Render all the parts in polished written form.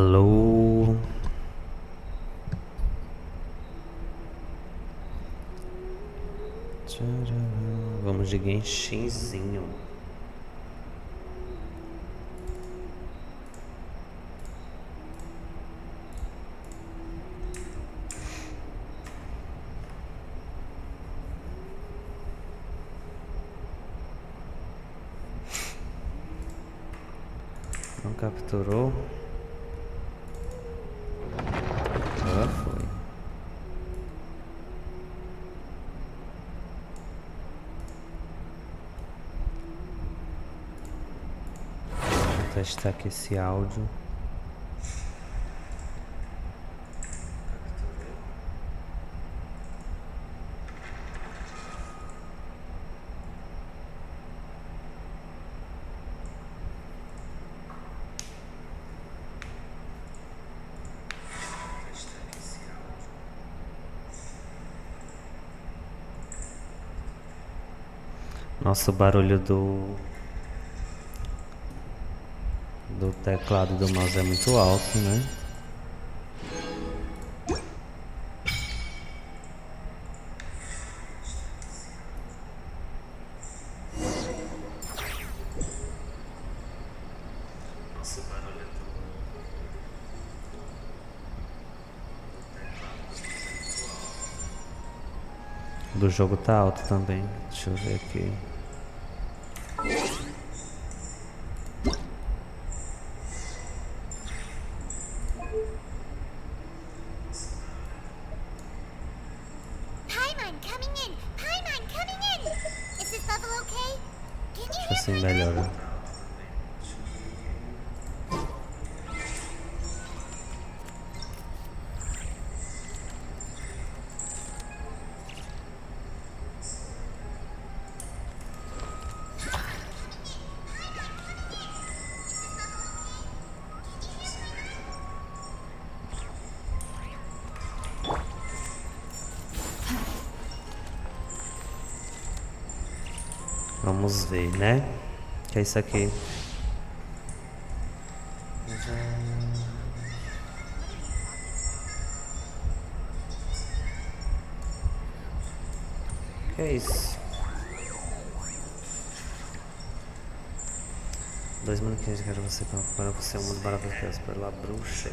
Alô? Tcharam. Vamos de Genshinzinho. Não capturou? Agora foi. Vou testar aqui esse áudio. Nossa, o barulho do teclado do mouse é muito alto, né? Nossa, o barulho do jogo tá alto também. Deixa eu ver aqui. Deixa eu assim melhora. Vamos ver, né? Que é isso aqui. Que é isso? 2 manequins, quero você para você é um mundo maravilhoso pela bruxa.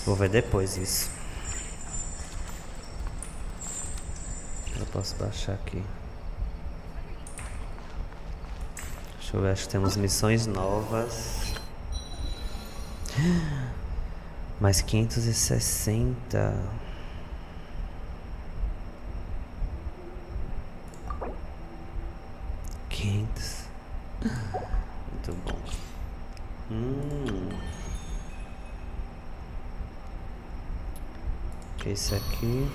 Vou ver depois isso. Eu posso baixar aqui. Deixa eu ver, acho que temos missões novas. Mais 560. Muito bom. Esse aqui.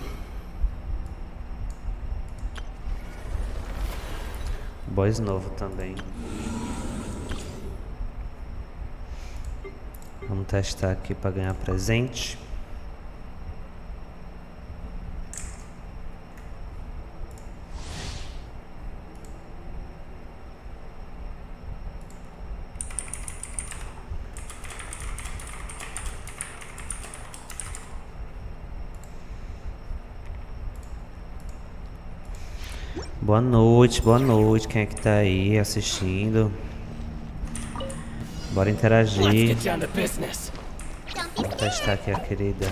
Boss novo também. Vamos testar aqui para ganhar presente. Boa noite. Quem é que tá aí assistindo? Bora interagir. Vamos testar aqui a querida.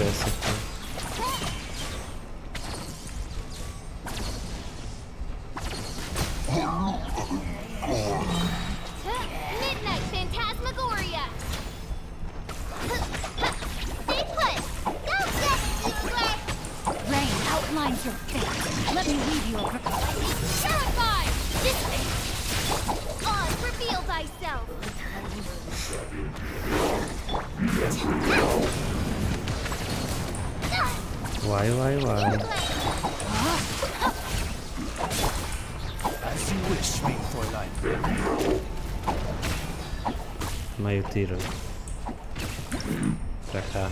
Essa aqui. Your fate. Let me leave you a terrified! Oz, reveal thyself! Uai, uai, uai. As you wish, mein Fräulein. Meio tiro. Pra cá.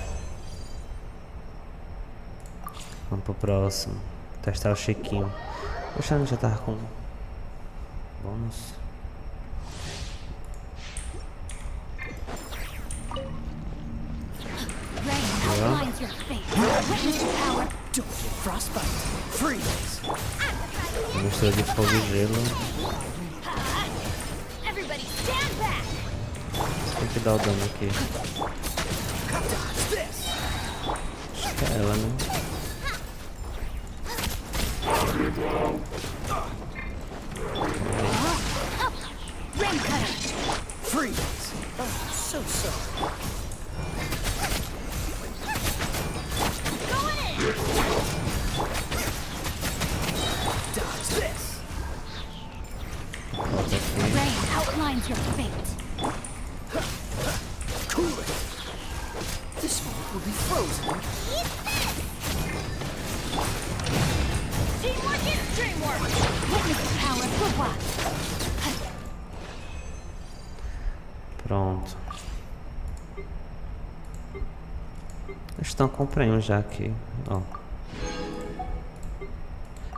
Vamos pro próximo. Testar o Chiquinho. Poxa, já tava com bônus. Rain outlines your fate. Witness your power. Don't get frostbite. Freeze. Mistura de fogo e gelo. Everybody stand back. Tem que dar o dano aqui. Dodge this. Acho que é ela, né? Rain cutter. Freeze. Oh, so sorry. Going in. Dodge this. Volta aqui. Rain outlines your fate. Cool it. This one will be frozen. Teamwork is dreamwork. Witness your power. Good work. Pronto. Eles estão com prêmio já aqui, ó.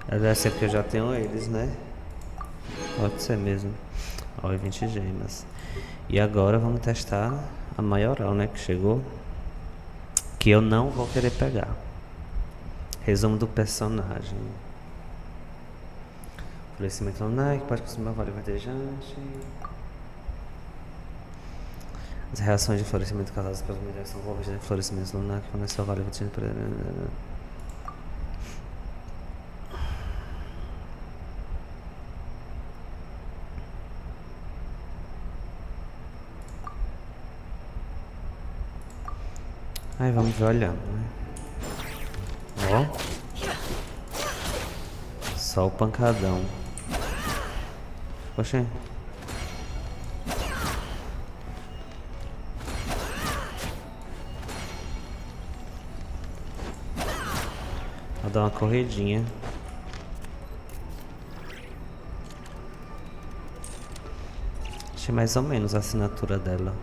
Deve ser porque eu já tenho eles, né? Pode ser mesmo. Ó, e 20 gemas. E agora vamos testar a maioral, né? Que chegou. Que eu não vou querer pegar. Resumo do personagem. Florescimento lunar, que pode consumir vale verdejante. As reações de florescimento causadas pelas mulheres são envolvidas em florescimento lunar, que forneceu vale verdejante para... Aí vamos ver olhando, né? Ó. Só o pancadão. Poxa. Vou dar uma corridinha. Achei mais ou menos a assinatura dela.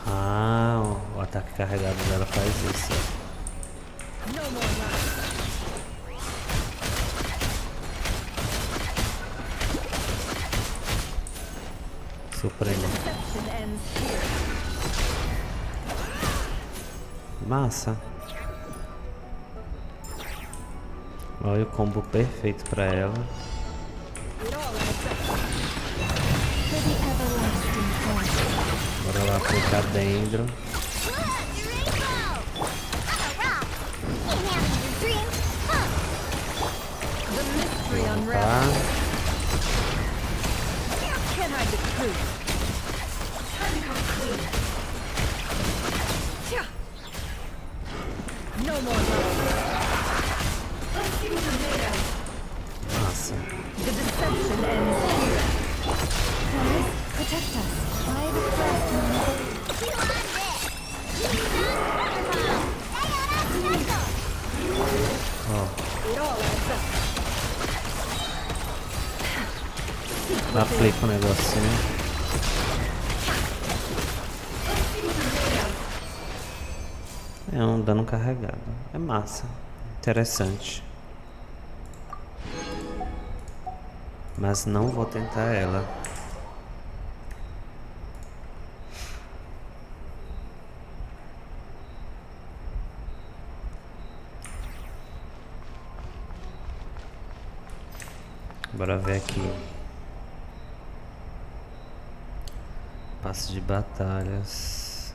Ah, o ataque carregado dela faz isso. Supremo. Massa. Olha o combo perfeito pra ela. Bora lá aplicar dentro. Tá. Massa. Protect us. I the first one. Ó. Aplica o negocinho. É um dano carregado. É massa. Interessante. Mas não vou tentar ela. Bora ver aqui. Passe de batalhas.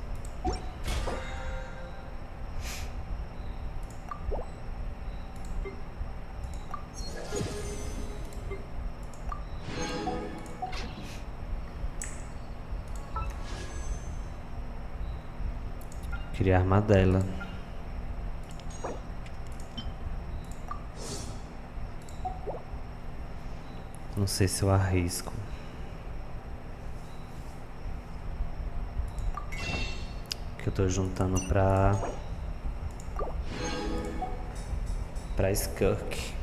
Queria a arma dela. Não sei se eu arrisco. Que eu tô juntando pra Skirk.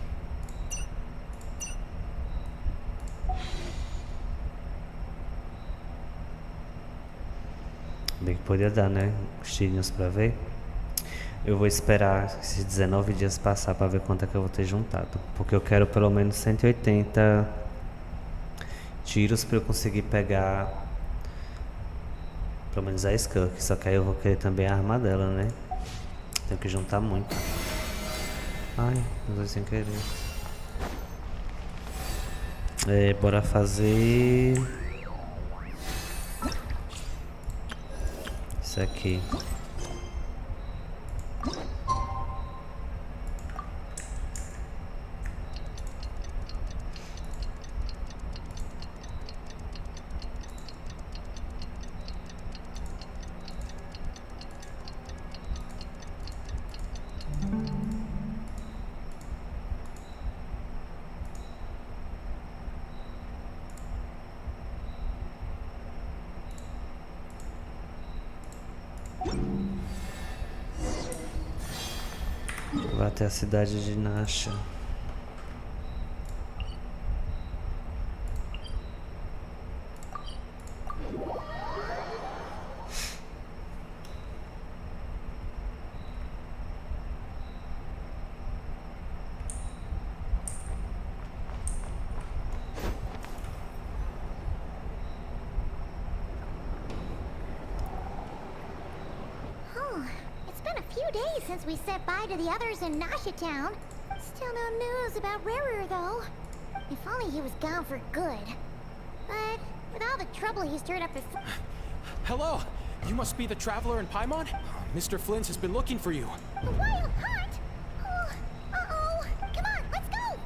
Bem que poderia dar, né? Os tirinhos pra ver. Eu vou esperar esses 19 dias passar pra ver quanto é que eu vou ter juntado. Porque eu quero pelo menos 180 tiros pra eu conseguir pegar pelo menos a Skirk. Só que aí eu vou querer também a arma dela, né? Tenho que juntar muito. Ai, usei sem querer. Bora fazer isso aqui. Vai até a cidade de Nasha. It's been a few days since we said bye to the others in Nasha Town. Still no news about Rarer, though. If only he was gone for good. But with all the trouble he stirred up before... Hello! You must be the traveler in Paimon? Mr. Flint has been looking for you. A wild hunt? Oh, uh-oh. Come on, let's go!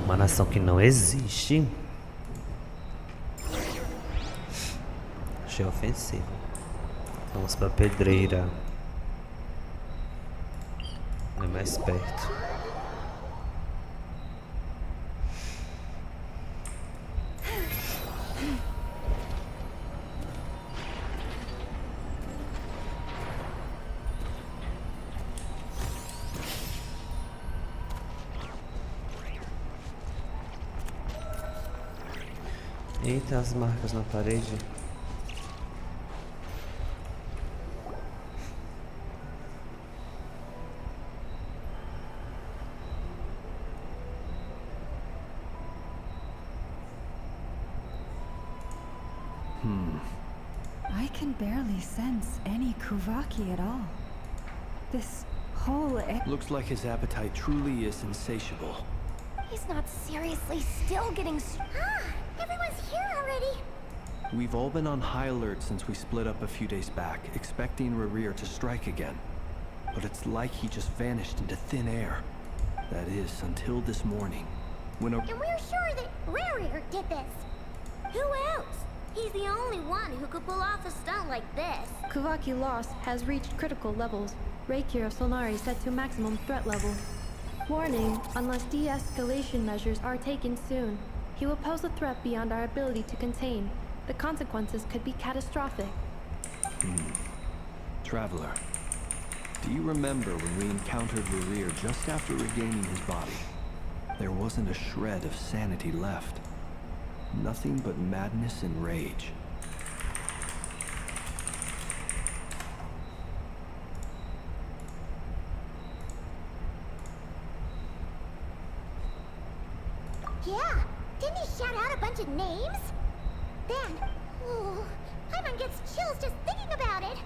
Uma nação que não existe. Achei ofensivo. Vamos pra pedreira. É mais perto. Eita, as marcas na parede. I can barely sense any Kuvaki at all. This whole Looks like his appetite truly is insatiable. He's not seriously still getting... Everyone's here already! We've all been on high alert since we split up a few days back, expecting Rarir to strike again. But it's like he just vanished into thin air. That is, until this morning. When a... And we're sure that Rarir did this! Who else? He's the only one who could pull off a stunt like this. Kuvaki loss has reached critical levels. Reikir Solnari set to maximum threat level. Warning, unless de-escalation measures are taken soon, he will pose a threat beyond our ability to contain. The consequences could be catastrophic. Traveler, do you remember when we encountered Rarir just after regaining his body? There wasn't a shred of sanity left. Nothing but madness and rage. Yeah, didn't he shout out a bunch of names? Then, Paimon gets chills just thinking about it.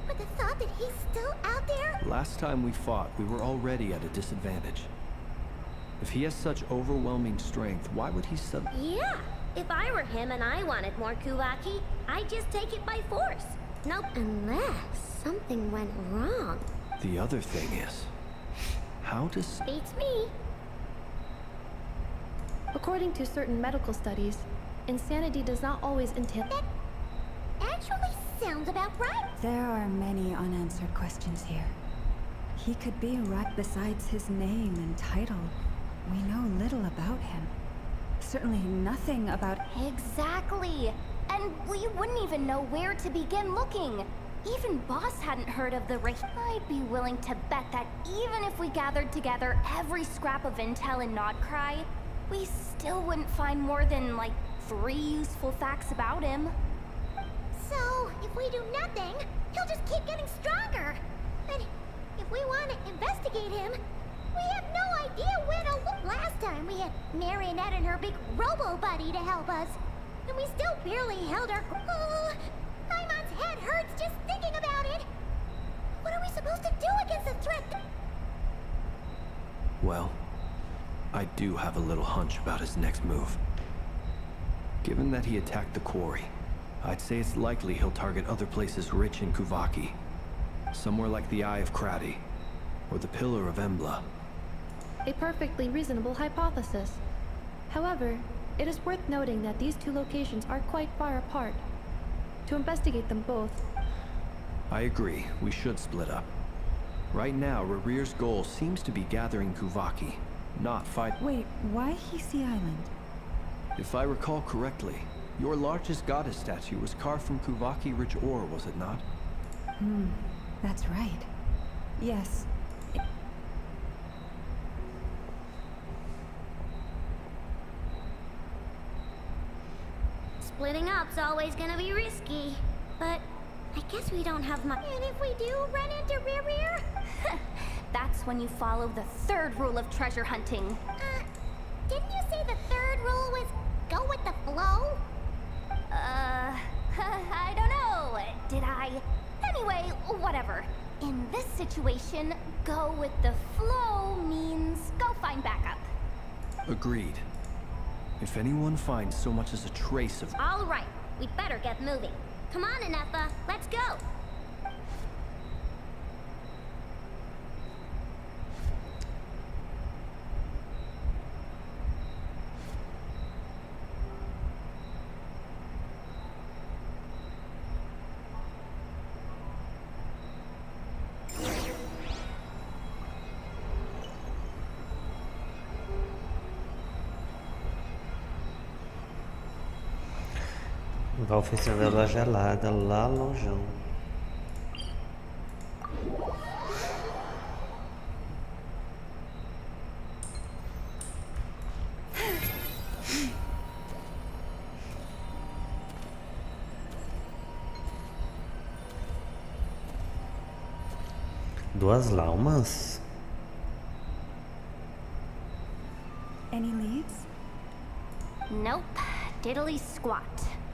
But the thought that he's still out there? Last time we fought, we were already at a disadvantage. If he has such overwhelming strength, why would he Yeah, if I were him and I wanted more Kuvaki, I'd just take it by force. Nope, unless something went wrong. The other thing is, how does... Beats me. According to certain medical studies, insanity does not always entail... That actually sounds about right. There are many unanswered questions here. He could be right besides his name and title. We know little about him. Certainly nothing about... Exactly. And we wouldn't even know where to begin looking. Even Boss hadn't heard of the race. I'd be willing to bet that even if we gathered together every scrap of intel in Nodcry, we still wouldn't find more than, like, 3 useful facts about him. So, if we do nothing, he'll just keep getting stronger. And if we want to investigate him, we have no idea where to look. Last time we had Marionette and her big robo-buddy to help us. And we still barely held our... Paimon's head hurts just thinking about it. What are we supposed to do against the threat? Well, I do have a little hunch about his next move. Given that he attacked the quarry, I'd say it's likely he'll target other places rich in Kuvaki. Somewhere like the Eye of Krati, or the Pillar of Embla. A perfectly reasonable hypothesis. However, it is worth noting that these 2 locations are quite far apart. To investigate them both... I agree, we should split up. Right now, Rarir's goal seems to be gathering Kuvaki, not fight... Wait, why Hisi Island? If I recall correctly, your largest goddess statue was carved from Kuvaki rich ore, was it not? That's right. Yes. Splitting up's always gonna be risky, but I guess we don't have much. And if we do run into Rear, That's when you follow the 3rd rule of treasure hunting. didn't you say the 3rd rule was go with the flow? I don't know. Did I? Anyway, whatever. In this situation, go with the flow means go find backup. Agreed. If anyone finds so much as a trace of... All right, we'd better get moving. Come on, Anefa, let's go. Vai oferecendo ela gelada lá longeão. Duas laumas? Any leads? Nope. Diddly squat.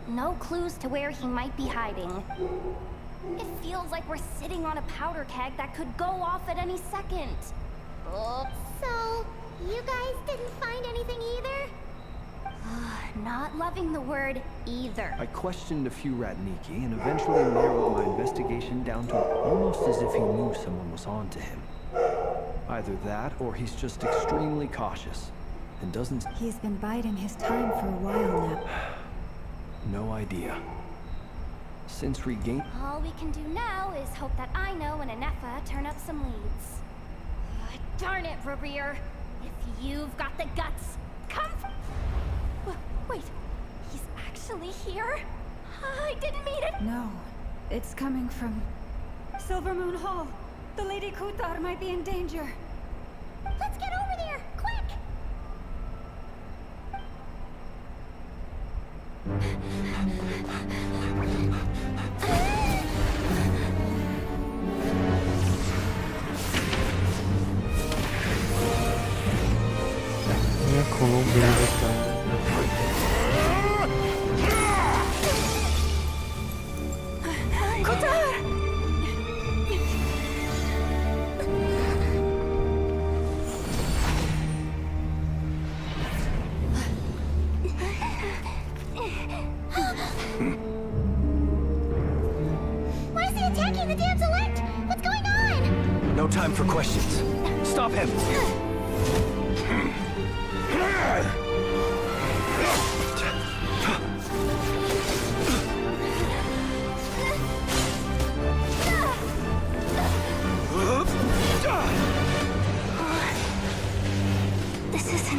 No clues to where he might be hiding. It feels like we're sitting on a powder keg that could go off at any second. Oh. So, you guys didn't find anything either? Not loving the word either. I questioned a few Ratniki and eventually narrowed my investigation down to almost as if he knew someone was on to him. Either that, or he's just extremely cautious and doesn't... He's been biding his time for a while now. No idea. Since regain... All we can do now is hope that I know and Anefa turn up some leads. Darn it, Rarir. If you've got the guts, come... Wait, he's actually here? I didn't mean it. No, it's coming from Silver Moon Hall. The Lady Kutar might be in danger. Let's get over there, quick! E a Columbia lutando. Why is he attacking the damsel elect? What's going on? No time for questions. Stop him!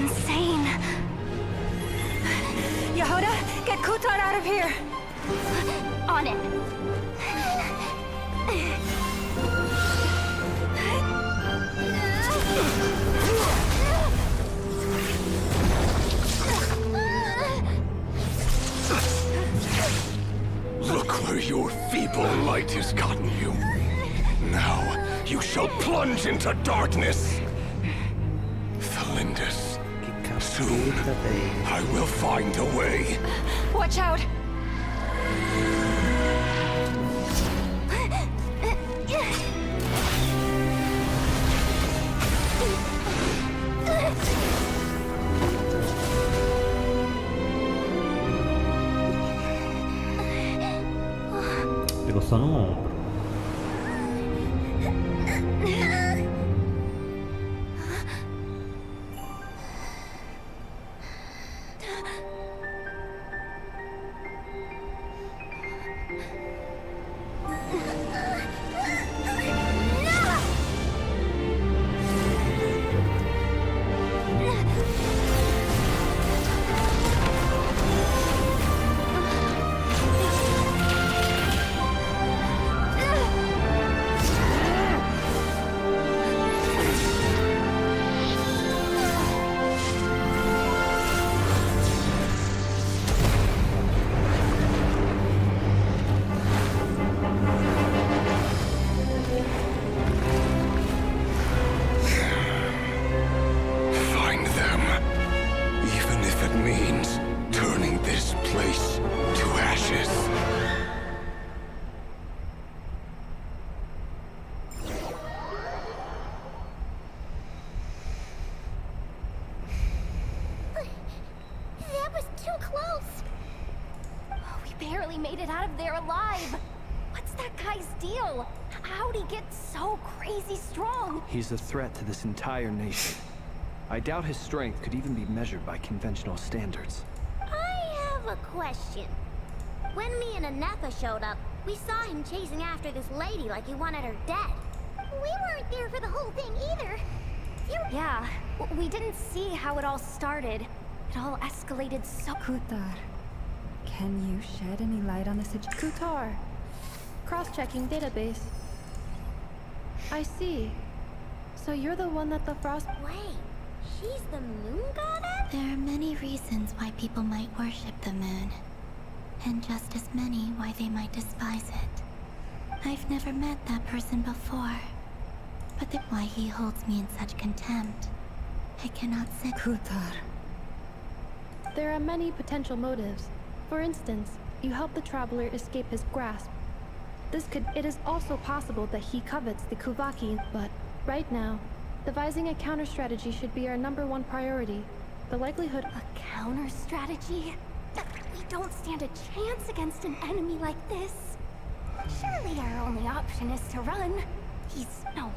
insane. Yehuda, get Kutar out of here! On it. Look where your feeble light has gotten you. Now, you shall plunge into darkness. Thalindus, Que soon capeta, velho. I will find a way. Watch out! Pegou só no ombro. Find them. Even if it means turning this place to ashes. That was too close. We barely made it out of there alive. What's that guy's deal? How'd he get so crazy strong? He's a threat to this entire nation. I doubt his strength could even be measured by conventional standards. I have a question. When me and Anetha showed up, we saw him chasing after this lady like he wanted her dead. We weren't there for the whole thing either. Yeah, we didn't see how it all started. It all escalated so... Kutar, can you shed any light on the situation? Kutar. Cross-checking database. I see. So you're the one that the Frost... Wait, she's the moon goddess? There are many reasons why people might worship the moon. And just as many why they might despise it. I've never met that person before. But why he holds me in such contempt, I cannot say. Kutar. There are many potential motives. For instance, you help the traveler escape his grasp. It is also possible that he covets the Kuvaki, but right now, devising a counter-strategy should be our #1 priority. The likelihood... A counter-strategy? We don't stand a chance against an enemy like this. Surely our only option is to run. No,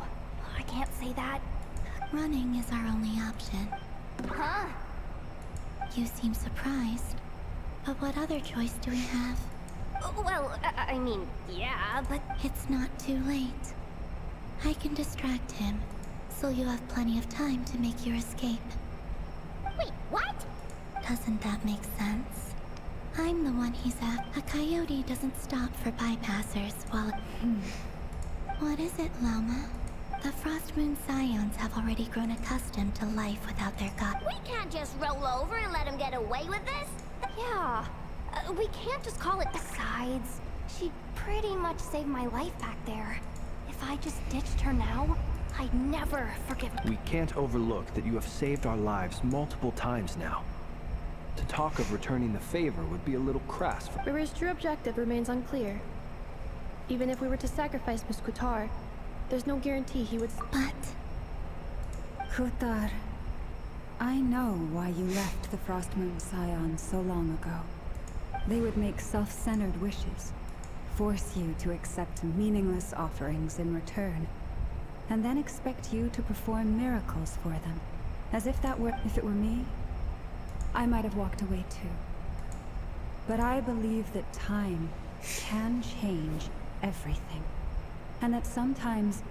I can't say that. Running is our only option. Huh? You seem surprised. But what other choice do we have? Well, I mean, yeah, but... It's not too late. I can distract him, so you have plenty of time to make your escape. Wait, what? Doesn't that make sense? I'm the one he's after. A coyote doesn't stop for bypassers while... What is it, Loma? The Frost Moon Scions have already grown accustomed to life without their god. We can't just roll over and let him get away with this. Yeah. We can't just call it... Besides, she pretty much saved my life back there. If I just ditched her now, I'd never forgive... We can't overlook that you have saved our lives multiple times now. To talk of returning the favor would be a little crass for... Riri's true objective remains unclear. Even if we were to sacrifice Miss Kutar, there's no guarantee he would... But... Kutar, I know why you left the Frost Moon Scions so long ago. They would make self-centered wishes, force you to accept meaningless offerings in return, and then expect you to perform miracles for them. As if it were me, I might have walked away too. But I believe that time can change everything, and that sometimes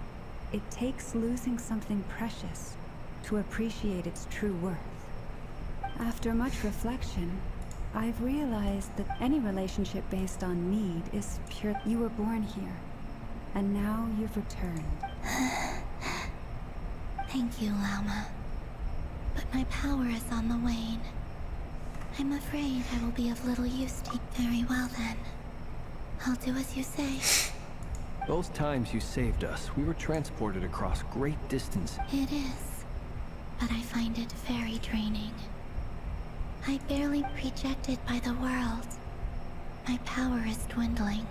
it takes losing something precious to appreciate its true worth. After much reflection, I've realized that any relationship based on need is pure. You were born here, and now you've returned. Thank you, Llama. But my power is on the wane. I'm afraid I will be of little use to you. Very well then. I'll do as you say. Both times you saved us, we were transported across great distance. It is, but I find it very draining. I barely rejected by the world. My power is dwindling.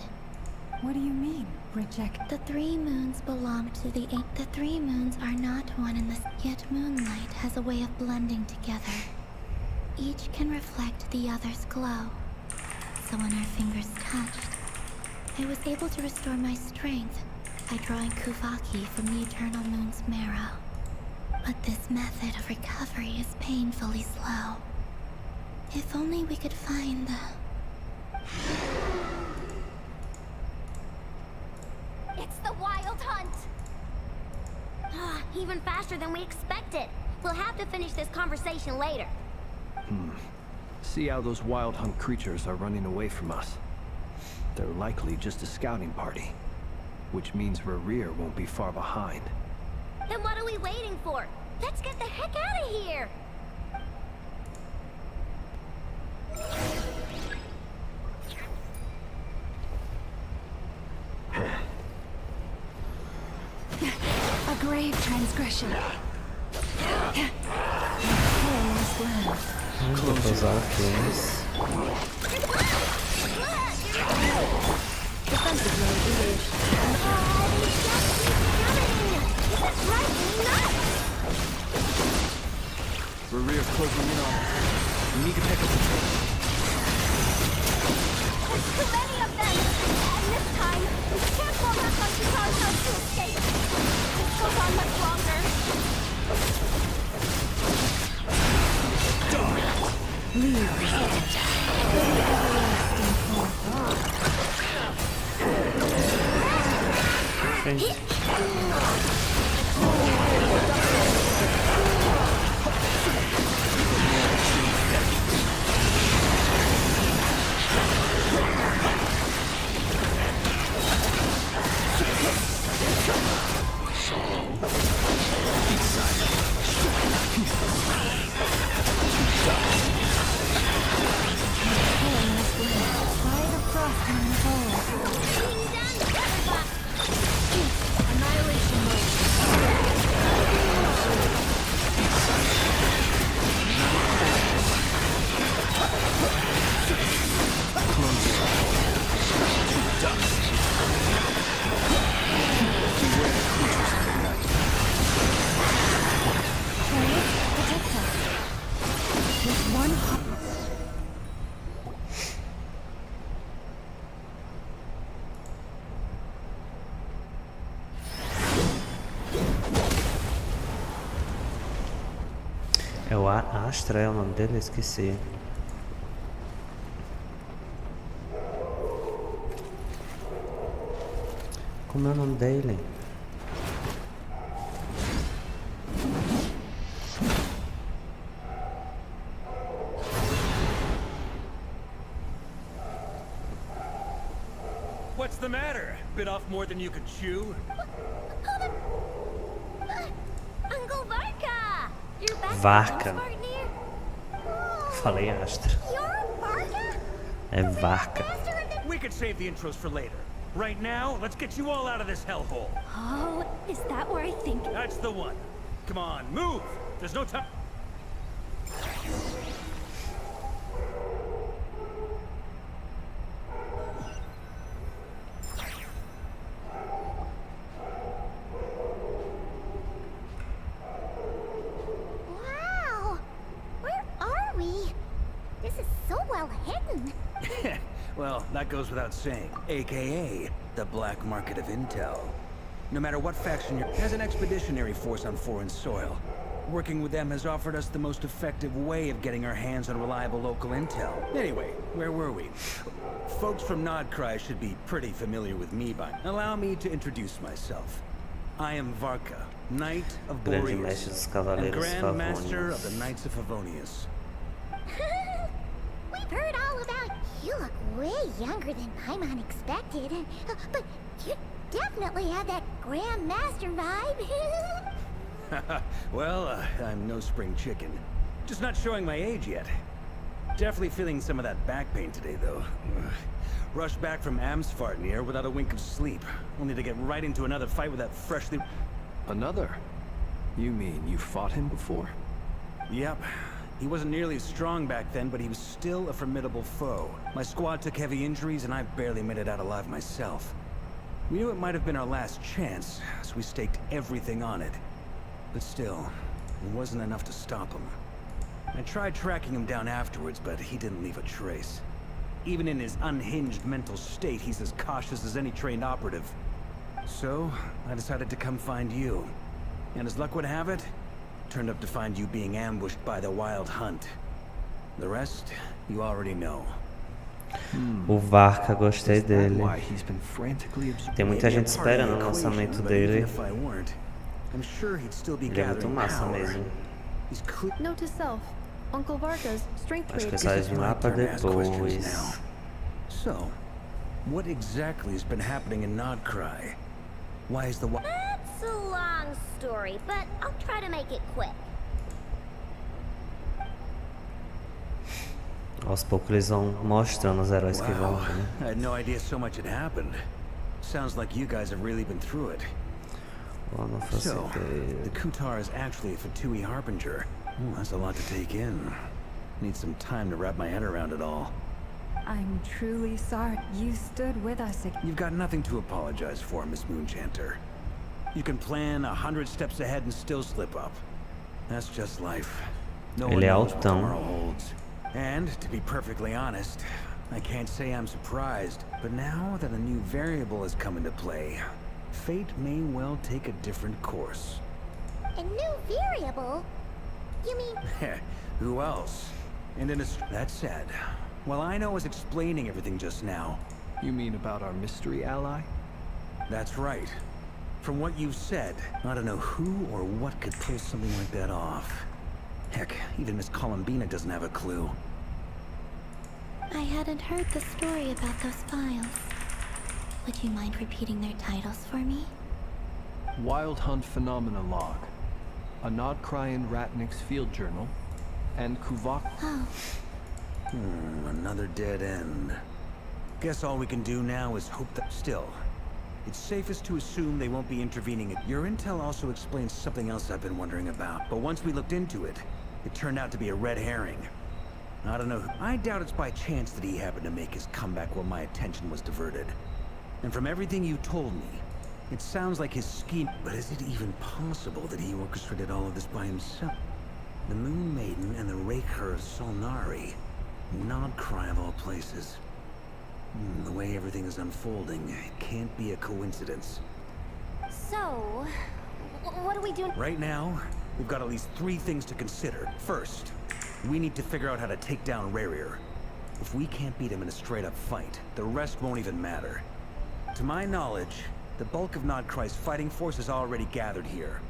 What do you mean, reject? The 3 moons belong to the 8. The 3 moons are not one and the yet moonlight has a way of blending together. Each can reflect the other's glow. So when our fingers touched, I was able to restore my strength by drawing Kuvaki from the eternal moon's marrow. But this method of recovery is painfully slow. If only we could find the... It's the Wild Hunt! Ah, even faster than we expected. We'll have to finish this conversation later. See how those Wild Hunt creatures are running away from us. They're likely just a scouting party, which means Rerir won't be far behind. Then what are we waiting for? Let's get the heck out of here! A grave transgression. Vou usar aqueles. Rerir's closing in on us. We need to pick up the pace. There's too many of them! And this time, we can't fall back on Chita's house to escape! This goes on much longer. É o Astra, é o nome dele? Esqueci. Como é o nome dele? What's the matter? Bit off more than you could chew? Uncle Varka! You're back Varka. partner? Falei Astra. You're Varka? É Varka. We could save the intros for later. Right now, let's get you all out of this hellhole. Oh, is that where I think... That's the one. Come on, move! There's no time. Wow! Where are we? This is so well hidden. Well, that goes without saying. AKA, the black market of intel. No matter what faction you're... As an expeditionary force on foreign soil, working with them has offered us the most effective way of getting our hands on reliable local intel. Anyway, where were we? Folks from Nodcry should be pretty familiar with me by now. Allow me to introduce myself. I am Varka, Knight of Grande Boreas, mestre dos and Cavaleiros Grand Master Favonius. of the Knights of Favonius. We've heard all about you. Look way younger than Paimon expected. But you definitely have that Grand Master vibe. Well, I'm no spring chicken. Just not showing my age yet. Definitely feeling some of that back pain today, though. Rushed back from Amsfartnir without a wink of sleep, only to get right into another fight with that freshly... Another? You mean you fought him before? Yep. He wasn't nearly as strong back then, but he was still a formidable foe. My squad took heavy injuries, and I barely made it out alive myself. We knew it might have been our last chance, so we staked everything on it. But still, it wasn't enough to stop him. I tried tracking him down afterwards, but he didn't leave a trace. Even in his unhinged mental state, he's as cautious as any trained operative. So, I decided to come find you. And as luck would have it, turned up to find you being ambushed by the Wild Hunt. The rest, you already know. O Varka, gostei dele. Why he's been frantically Tem muita gente esperando o lançamento dele. I'm sure he'd still be Ele é muito gathering massa power. mesmo. Note to self, Uncle Varka's strength Acho que rate sai is... vir lá pra depois. So, what exactly has been happening in Nodcry? Why is the That's a long story, but I'll try to make it quick. Aos poucos eles vão mostrando os heróis que vão. Wow, I had no idea so much had happened. Sounds like you guys have really been through it. Oh, não faço So, ideia. the Kutar is actually a Fatui Harbinger. That's a lot to take in. Need some time to wrap my head around it all. I'm truly sorry. You stood with us again. You've got nothing to apologize for, Miss Moonchanter. You can plan 100 steps ahead and still slip up. That's just life. No one Ele é knows what altão. tomorrow holds. And, to be perfectly honest, I can't say I'm surprised, but now that a new variable has come into play, fate may well take a different course. A new variable? You mean... Who else? And in a... That said, while I know I was explaining everything just now... You mean about our mystery ally? That's right. From what you've said, I don't know who or what could pull something like that off. Heck, even Miss Columbina doesn't have a clue. I hadn't heard the story about those files. Would you mind repeating their titles for me? Wild Hunt Phenomena Log, a Nodcryan Ratnik's Field Journal, and Kuvak... Oh, Another dead end. Guess all we can do now is hope that... Still, it's safest to assume they won't be intervening. Your intel also explains something else I've been wondering about. But once we looked into it, it turned out to be a red herring. I don't know. I doubt it's by chance that he happened to make his comeback while my attention was diverted. And from everything you told me, it sounds like his scheme... But is it even possible that he orchestrated all of this by himself? The Moon Maiden and the Raker of Solnari. Nodcry of all places. The way everything is unfolding, it can't be a coincidence. So, what do we do? Right now, we've got at least 3 things to consider. First, we need to figure out how to take down Rarier. If we can't beat him in a straight-up fight, the rest won't even matter. To my knowledge, the bulk of Nodcry's fighting force is already gathered here.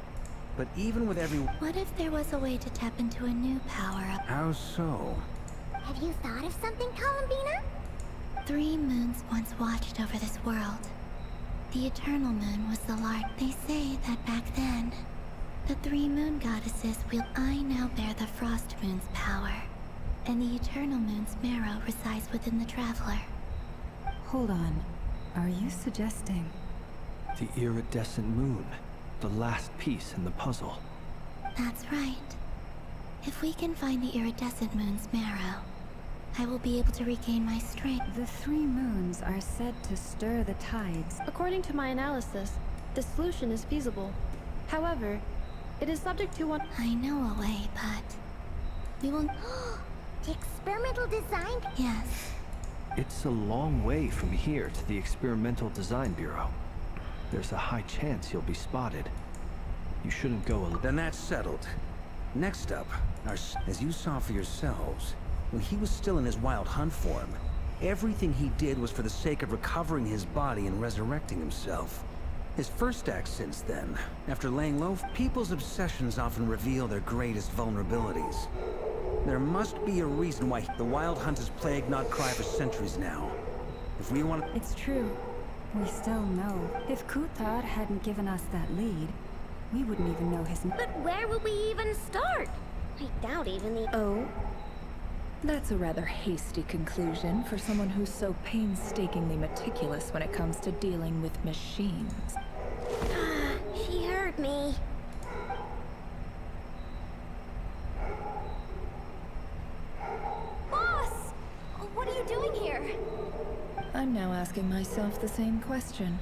But even with every... what if there was a way to tap into a new power-up? How so? Have you thought of something, Columbina? 3 moons once watched over this world. The Eternal Moon was the lark. They say that back then, the 3 moon goddesses will... I now bear the Frost Moon's power, and the Eternal Moon's marrow resides within the Traveler. Hold on. Are you suggesting... The iridescent moon, the last piece in the puzzle. That's right. If we can find the iridescent moon's marrow, I will be able to regain my strength. The 3 moons are said to stir the tides. According to my analysis, the solution is feasible. However, it is subject to one... I know a way, but... we will... Experimental design? Yes. It's a long way from here to the Experimental Design Bureau. There's a high chance you'll be spotted. You shouldn't go alone. Then that's settled. Next up, as you saw for yourselves, when he was still in his Wild Hunt form, everything he did was for the sake of recovering his body and resurrecting himself. His first act since then, after laying low, people's obsessions often reveal their greatest vulnerabilities. There must be a reason why the Wild Hunt has plagued Nodcry for centuries now. If we want... It's true. We still know. If Kuthar hadn't given us that lead, we wouldn't even know his... But where would we even start? I doubt even the... Oh? That's a rather hasty conclusion for someone who's so painstakingly meticulous when it comes to dealing with machines. She heard me. Boss! What are you doing here? I'm now asking myself the same question.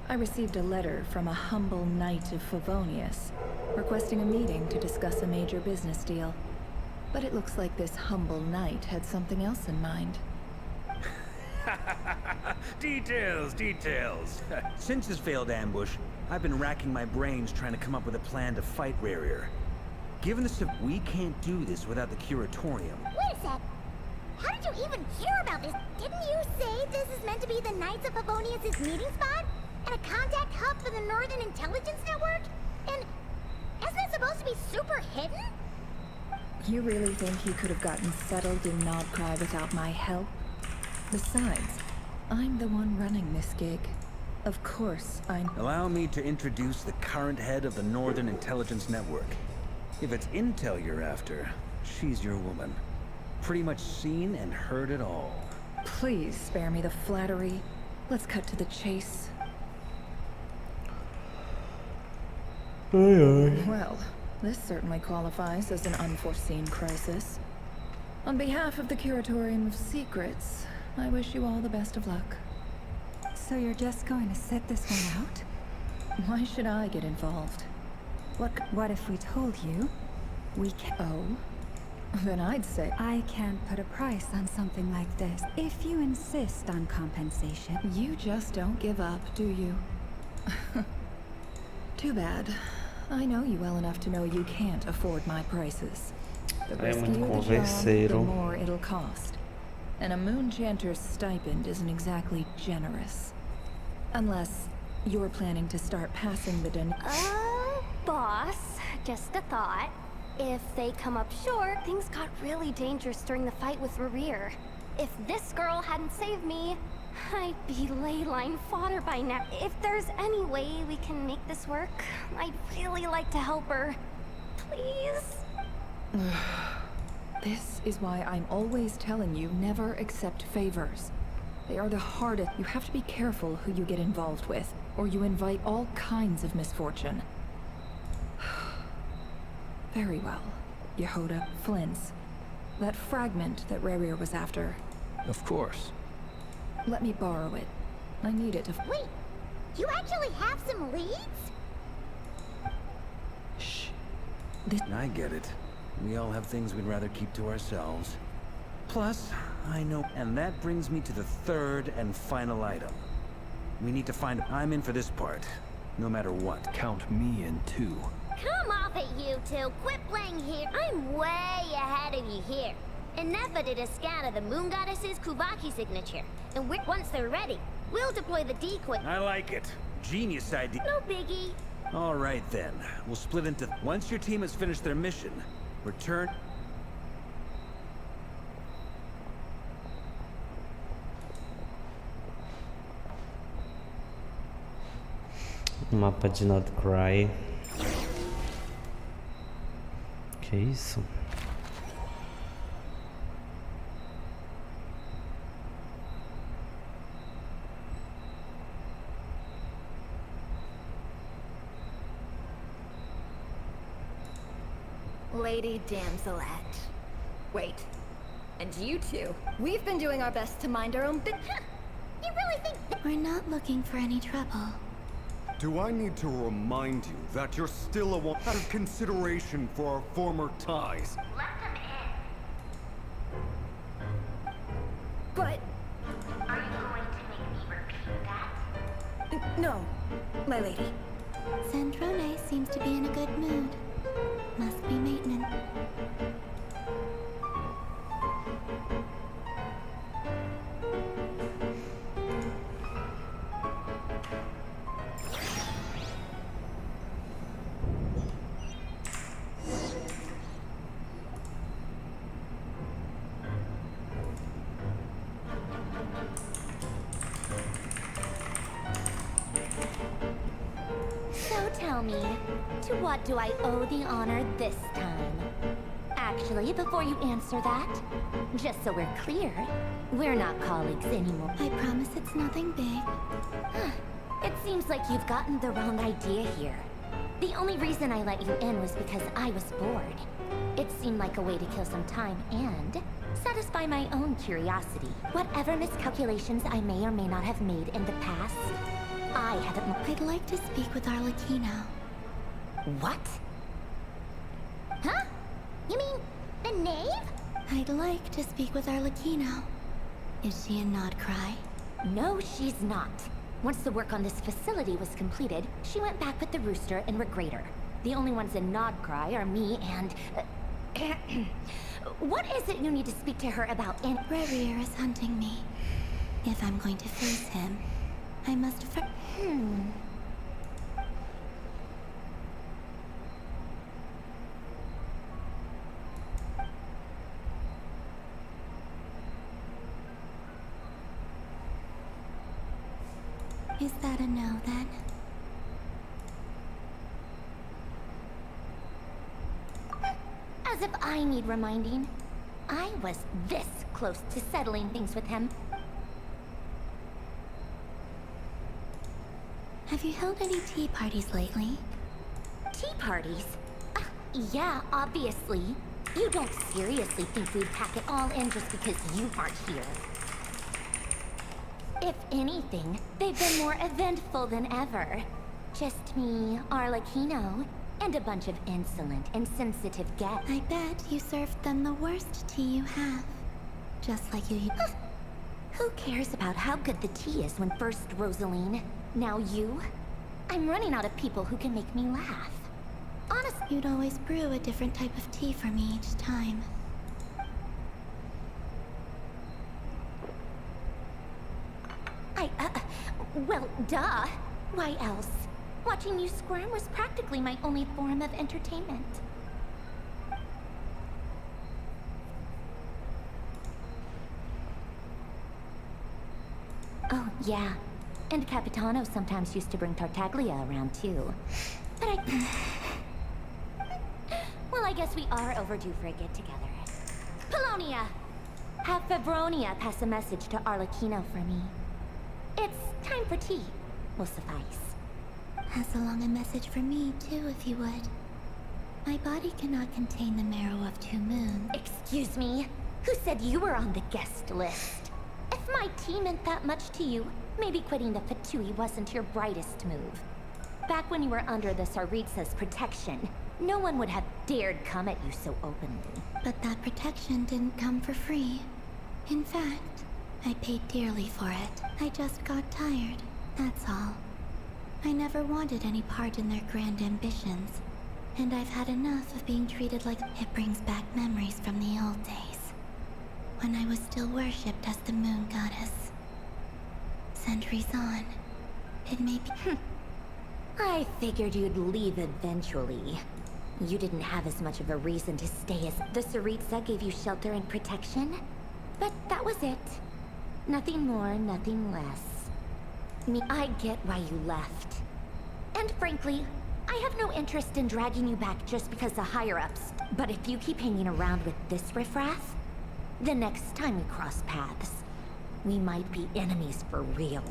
I received a letter from a humble knight of Favonius, requesting a meeting to discuss a major business deal. But it looks like this humble knight had something else in mind. Details, details. Since his failed ambush, I've been racking my brains trying to come up with a plan to fight Rarier. Given the we can't do this without the Curatorium. Wait a sec. How did you even hear about this? Didn't you say this is meant to be the Knights of Favonius' meeting spot? And a contact hub for the Northern Intelligence Network? And isn't it supposed to be super hidden? You really think he could have gotten settled in Nodcry without my help? Besides, I'm the one running this gig. Of course, Allow me to introduce the current head of the Northern Intelligence Network. If it's intel you're after, she's your woman. Pretty much seen and heard it all. Please spare me the flattery. Let's cut to the chase. Well, this certainly qualifies as an unforeseen crisis. On behalf of the Curatorium of Secrets, I wish you all the best of luck. So you're just going to sit this one out? Why should I get involved? What if we told you we can... Oh? Then I'd say... I can't put a price on something like this. If you insist on compensation... You just don't give up, do you? Too bad. I know you well enough to know you can't afford my prices. The riskier the job, the more it'll cost. And a Moonchanter's stipend isn't exactly generous. Unless you're planning to start passing the Boss, just a thought. If they come up short, things got really dangerous during the fight with Rarier. If this girl hadn't saved me, I'd be ley line fodder by now. If there's any way we can make this work, I'd really like to help her. Please? This is why I'm always telling you never accept favors. They are the hardest. You have to be careful who you get involved with, or you invite all kinds of misfortune. Very well. Yehoda, Flint's. That fragment that Rarier was after. Of course. Let me borrow it. I need it to... Wait, you actually have some leads? Shh. I get it. We all have things we'd rather keep to ourselves. Plus, I know... And that brings me to the third and final item. We need to find... I'm in for this part, no matter what. Count me in too. Come off it, you two. Quit playing here. I'm way ahead of you here. Never did a scan of the Moon Goddess's Kuvaki signature. And once they're ready, we'll deploy the decoy. I like it. Genius idea. No biggie. All right then. We'll split into... Once your team has finished their mission, return... Mapa de Nodcry. Que isso? Lady Damselette. Wait. And you two? We've been doing our best to mind our own You really think... We're not looking for any trouble. Do I need to remind you that you're still a one out of consideration for our former ties? Let them in. But... Are you going to make me repeat that? No, my lady. Sandrone seems to be in a good mood. Must be maintenance. tell me, to what do I owe the honor this time? Actually, before you answer that, just so we're clear, we're not colleagues anymore. I promise it's nothing big. It seems like you've gotten the wrong idea here. The only reason I let you in was because I was bored. It seemed like a way to kill some time and satisfy my own curiosity. Whatever miscalculations I may or may not have made in the past, I haven't... I'd like to speak with Arlecchino. What? Huh? You mean the knave? I'd like to speak with Arlecchino. Is she in Nodcry? No, she's not. Once the work on this facility was completed, she went back with the Rooster and Regrator. The only ones in Nodcry are me and... what is it you need to speak to her about? And Rerir is hunting me. If I'm going to face him, I must Is that a no, then? As if I need reminding. I was this close to settling things with him. Have you held any tea parties lately? Tea parties? Yeah, obviously. You don't seriously think we'd pack it all in just because you aren't here. If anything, they've been more eventful than ever. Just me, Arlecchino, and a bunch of insolent, insensitive guests. I bet you served them the worst tea you have. Just like you... Who cares about how good the tea is when first Rosaline, now you? I'm running out of people who can make me laugh. Honestly, you'd always brew a different type of tea for me each time. Well, duh. Why else? Watching you squirm was practically my only form of entertainment. Oh, yeah. And Capitano sometimes used to bring Tartaglia around, too. But well, I guess we are overdue for a get-together. Polonia! Have Febronia pass a message to Arlecchino for me. It's time for tea. Will suffice. Pass along a message for me, too, if you would. My body cannot contain the marrow of 2 moons. Excuse me? Who said you were on the guest list? If my tea meant that much to you, maybe quitting the Fatui wasn't your brightest move. Back when you were under the Tsaritsa's protection, no one would have dared come at you so openly. But that protection didn't come for free. In fact, I paid dearly for it. I just got tired, that's all. I never wanted any part in their grand ambitions, and I've had enough of being treated like... It brings back memories from the old days, when I was still worshipped as the moon goddess. Centuries on, it may be... I figured you'd leave eventually. You didn't have as much of a reason to stay as the Tsaritsa gave you shelter and protection, but that was it. Nothing more, nothing less. I get why you left. And frankly, I have no interest in dragging you back just because the higher-ups. But if you keep hanging around with this riffraff, the next time we cross paths, we might be enemies for real.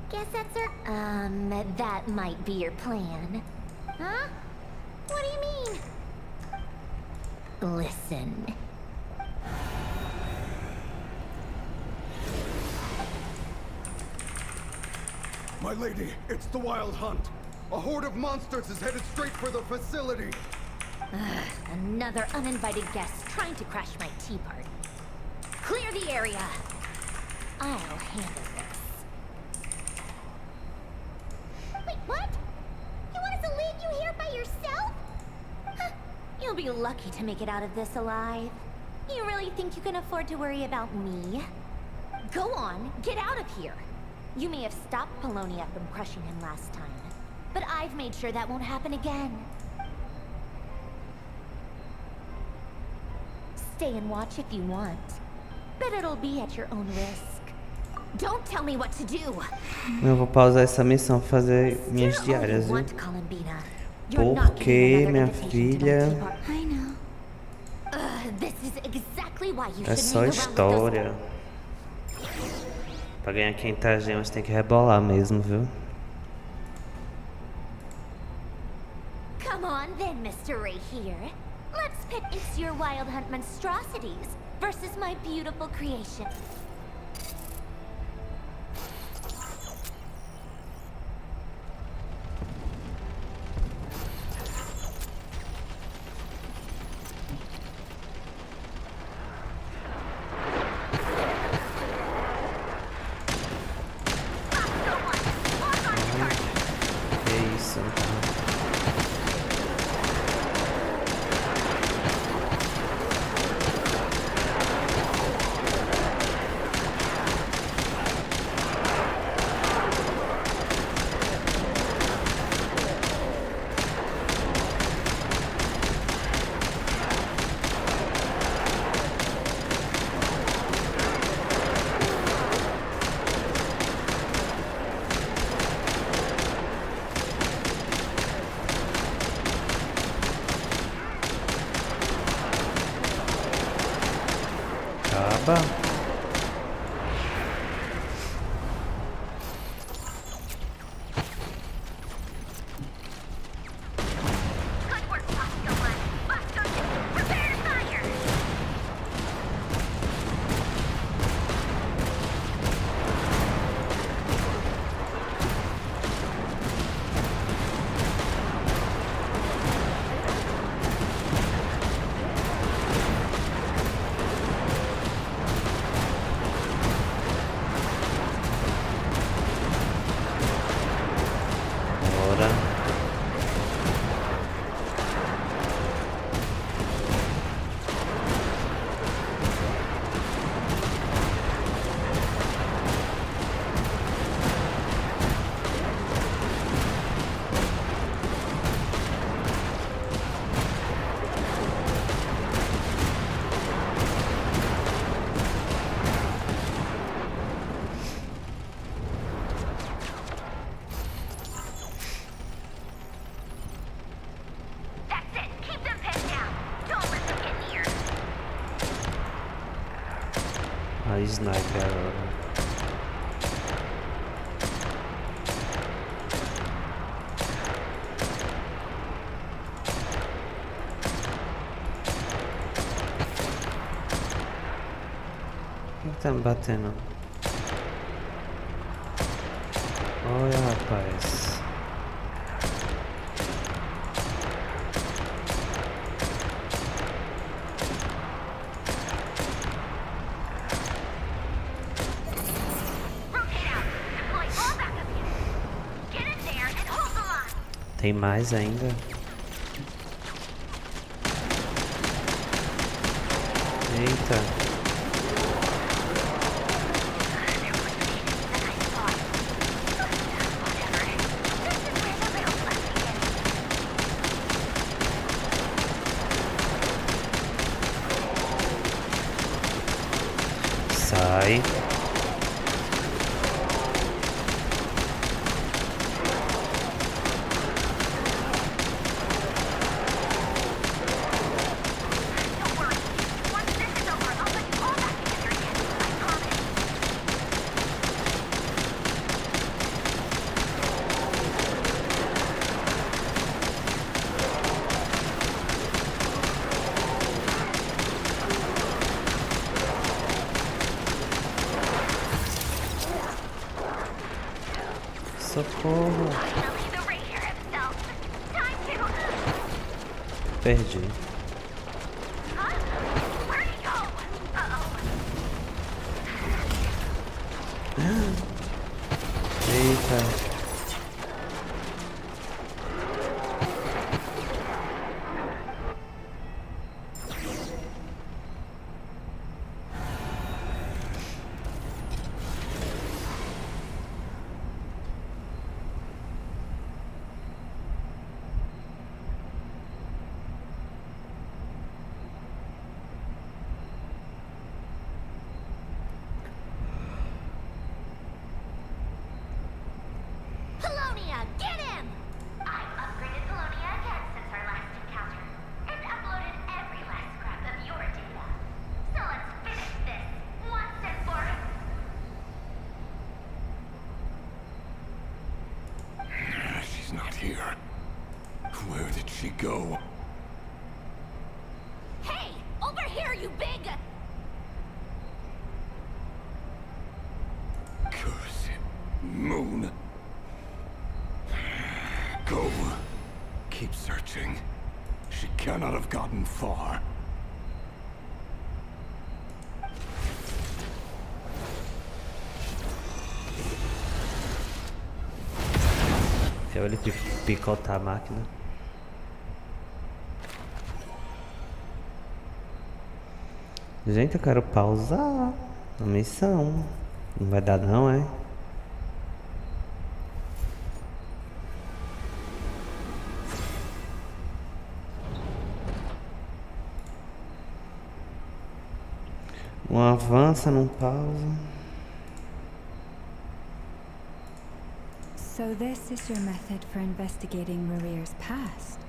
Guess that's our... that might be your plan. Huh? What do you mean? Listen. My lady, it's the Wild Hunt. A horde of monsters is headed straight for the facility. Another uninvited guest trying to crash my tea party. Clear the area. I'll handle this. Wait, what? You want us to leave you here by yourself? Huh. You'll be lucky to make it out of this alive. You really think you can afford to worry about me? Go on, get out of here. You may have stopped Polonia from crushing him last time, but I've made sure that won't happen again. Stay and watch if you want. but it'll be at your own risk. Don't tell me what to do. Eu vou pausar essa missão pra fazer minhas diárias, viu? Porque minha filha é só história. Pra ganhar 500 gemas tem que rebolar mesmo, viu? Come on then, Mr. Ray here. Let's pit it's your wild hunt monstrosities versus my beautiful creation. Que isso, acaba. Bora. A sniper agora. Quem tá me batendo? Olha, rapaz. Tem mais ainda? Eita. Sai. Socorro. Perdi. Eita. Get him! I've upgraded Colonia again since our last encounter, and uploaded every last scrap of your data. So let's finish this once and for all. She's not here. Where did she go? Hey! Over here, you big... Curse it. Moon. Go. Keep searching. She cannot have gotten far. Eu ele picotar a máquina. Gente, eu quero pausar a missão. Não vai dar não, é? Um avança, não pausa. So this is your method for investigating Marier's past.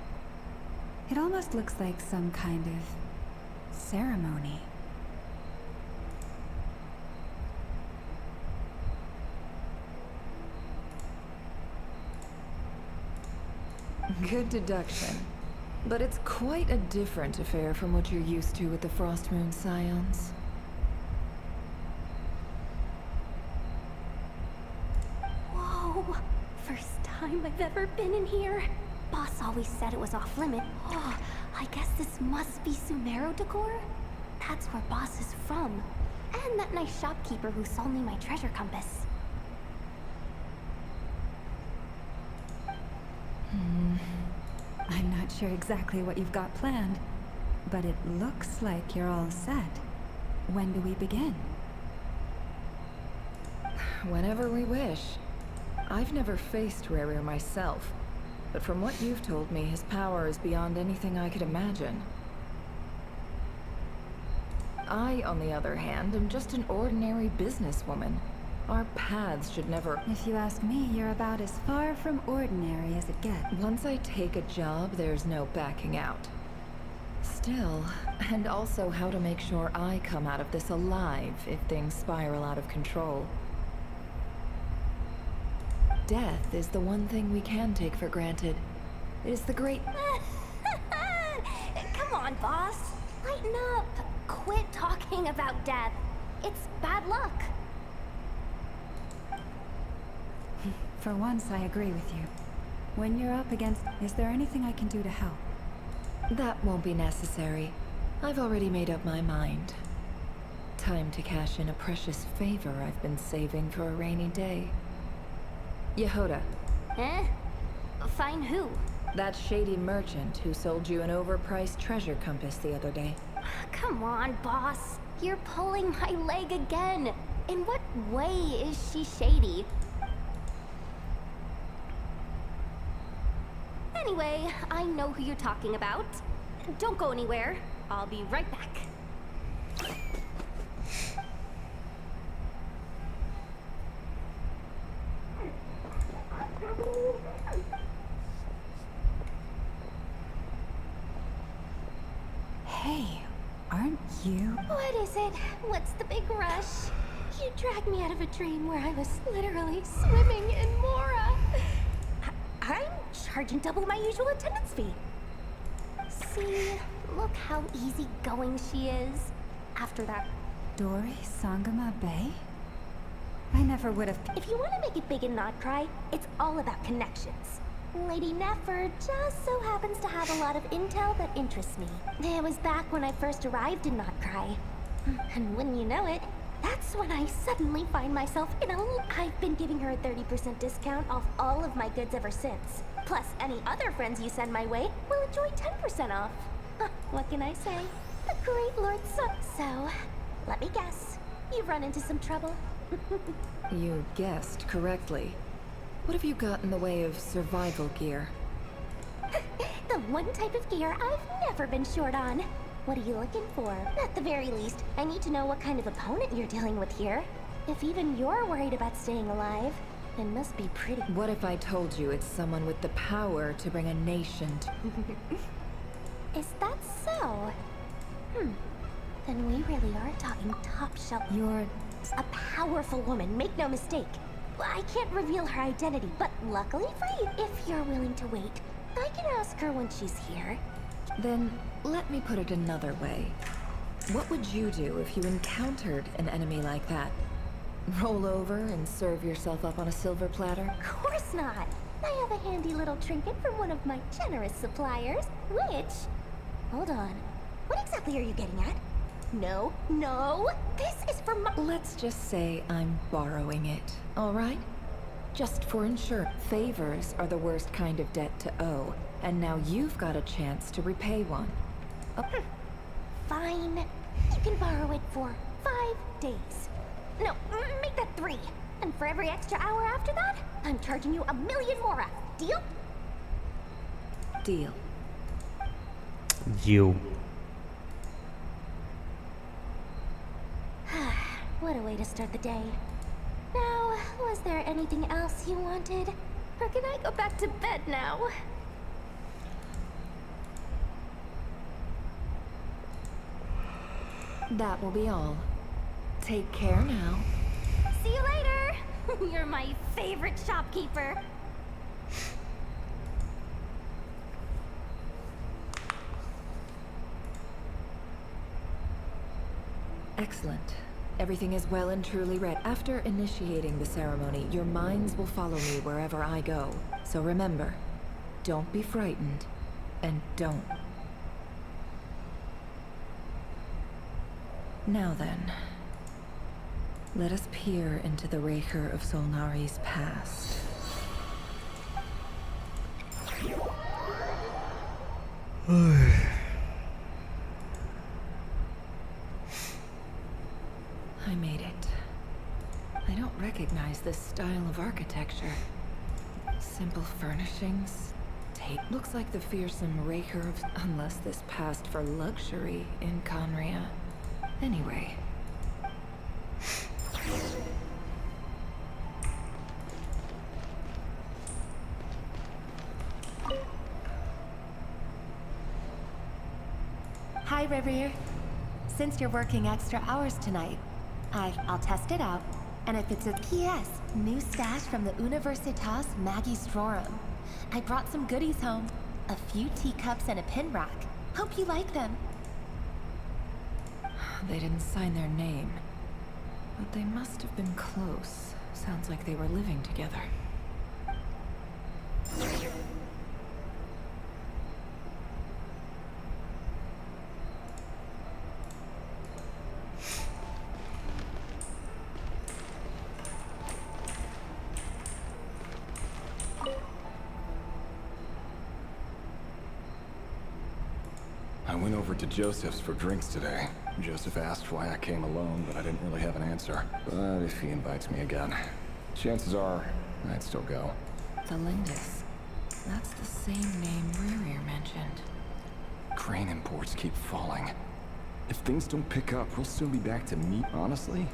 It almost looks like some kind of ceremony. Good deduction. But it's quite a different affair from what you're used to with the Frost Moon Scions. Whoa! First time I've ever been in here. Boss always said it was off limit. Oh, I guess this must be Sumero decor? That's where Boss is from. And that nice shopkeeper who sold me my treasure compass. I'm not sure exactly what you've got planned, but it looks like you're all set. When do we begin? Whenever we wish. I've never faced Rerir myself, but from what you've told me, his power is beyond anything I could imagine. I, on the other hand, am just an ordinary businesswoman. Our paths should never... If you ask me, you're about as far from ordinary as it gets. Once I take a job, there's no backing out. Still, and also how to make sure I come out of this alive if things spiral out of control. Death is the one thing we can take for granted. It is the great... Come on, boss. Lighten up. Quit talking about death. It's bad luck. For once, I agree with you. When you're up against... Is there anything I can do to help? That won't be necessary. I've already made up my mind. Time to cash in a precious favor I've been saving for a rainy day. Yehoda. Eh? Find who? That shady merchant who sold you an overpriced treasure compass the other day. Come on, boss. You're pulling my leg again. In what way is she shady? Anyway, I know who you're talking about. Don't go anywhere. I'll be right back. Hey, aren't you? What is it? What's the big rush? You dragged me out of a dream where I was literally swimming in Mora. I'm charging double my usual attendance fee. See, look how easygoing she is. After that... Dori Sangama Bay? I never would have... If you want to make it big and not cry, it's all about connections. Lady Nefer just so happens to have a lot of intel that interests me. It was back when I first arrived in Not Cry. And wouldn't you know it, that's when I suddenly find myself in a... I've been giving her a 30% discount off all of my goods ever since. Plus, any other friends you send my way will enjoy 10% off. What can I say? The great Lord So, let me guess. You've run into some trouble. You guessed correctly. What have you got in the way of survival gear? The one type of gear I've never been short on. What are you looking for? At the very least, I need to know what kind of opponent you're dealing with here. If even you're worried about staying alive, It must be pretty. What if I told you it's someone with the power to bring a nation to... Is that so? Then we really are talking top shelf. You're a powerful woman, make no mistake. I can't reveal her identity, but luckily for you, if you're willing to wait, I can ask her when she's here. Then, let me put it another way. What would you do if you encountered an enemy like that? Roll over and serve yourself up on a silver platter? Of course not! I have a handy little trinket from one of my generous suppliers, which... Hold on. What exactly are you getting at? No, no! This is for my... Let's just say I'm borrowing it, alright? Just for insurance. Favors are the worst kind of debt to owe, and now you've got a chance to repay one. Fine. You can borrow it for 5 days. No, make that 3. And for every extra hour after that, I'm charging you 1,000,000 more. Deal? Deal. You. What a way to start the day. Now, was there anything else you wanted? Or can I go back to bed now? That will be all. Take care now. See you later! You're my favorite shopkeeper. Excellent. Everything is well and truly ready. After initiating the ceremony, your minds will follow me wherever I go. So remember, don't be frightened, and don't. Now then, let us peer into the Raker of Solnari's past. I made it. I don't recognize this style of architecture. Simple furnishings. Looks like the fearsome Raker of... Unless this passed for luxury in Conria. Anyway. Hi, Rivier. Since you're working extra hours tonight, I'll test it out. And if it's a P.S., new stash from the Universitas Magistrorum. I brought some goodies home. A few teacups and a pin rack. Hope you like them. They didn't sign their name. But they must have been close. Sounds like they were living together. I went over to Joseph's for drinks today. Joseph asked why I came alone, but I didn't really have an answer. But if he invites me again, chances are I'd still go. The Lindis. That's the same name Rerir mentioned. Crane imports keep falling. If things don't pick up, we'll soon be back to meat. Honestly,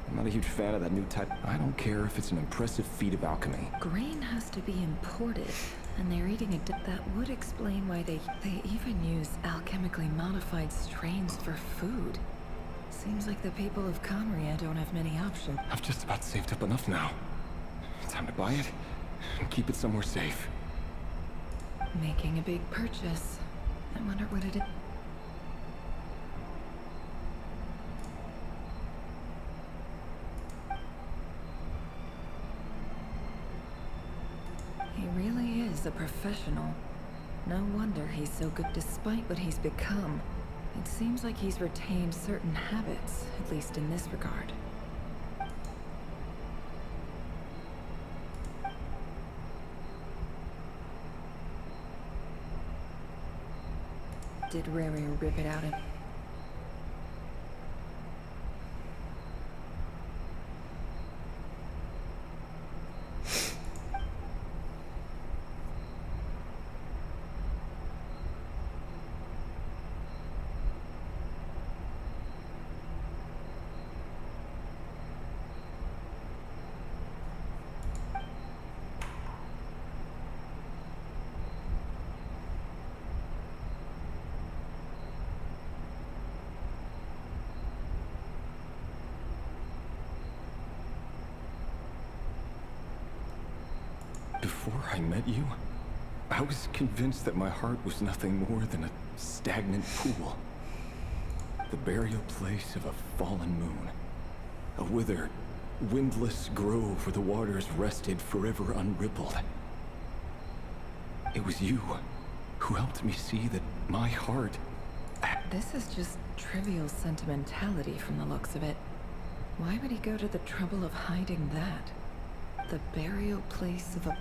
I'm not a huge fan of that new type. I don't care if it's an impressive feat of alchemy. Grain has to be imported, and they're eating a that would explain why they even use alchemically modified strains for food. Seems like the people of Conria don't have many options. I've just about saved up enough now. Time to buy it and keep it somewhere safe. Making a big purchase. I wonder what it is. He really is a professional. No wonder he's so good despite what he's become. It seems like he's retained certain habits, at least in this regard. Did Rerir rip it out of... Before I met you, I was convinced that my heart was nothing more than a stagnant pool. The burial place of a fallen moon. A withered, windless grove where the waters rested forever unrippled. It was you who helped me see that my heart... This is just trivial sentimentality from the looks of it. Why would he go to the trouble of hiding that? The burial place of a...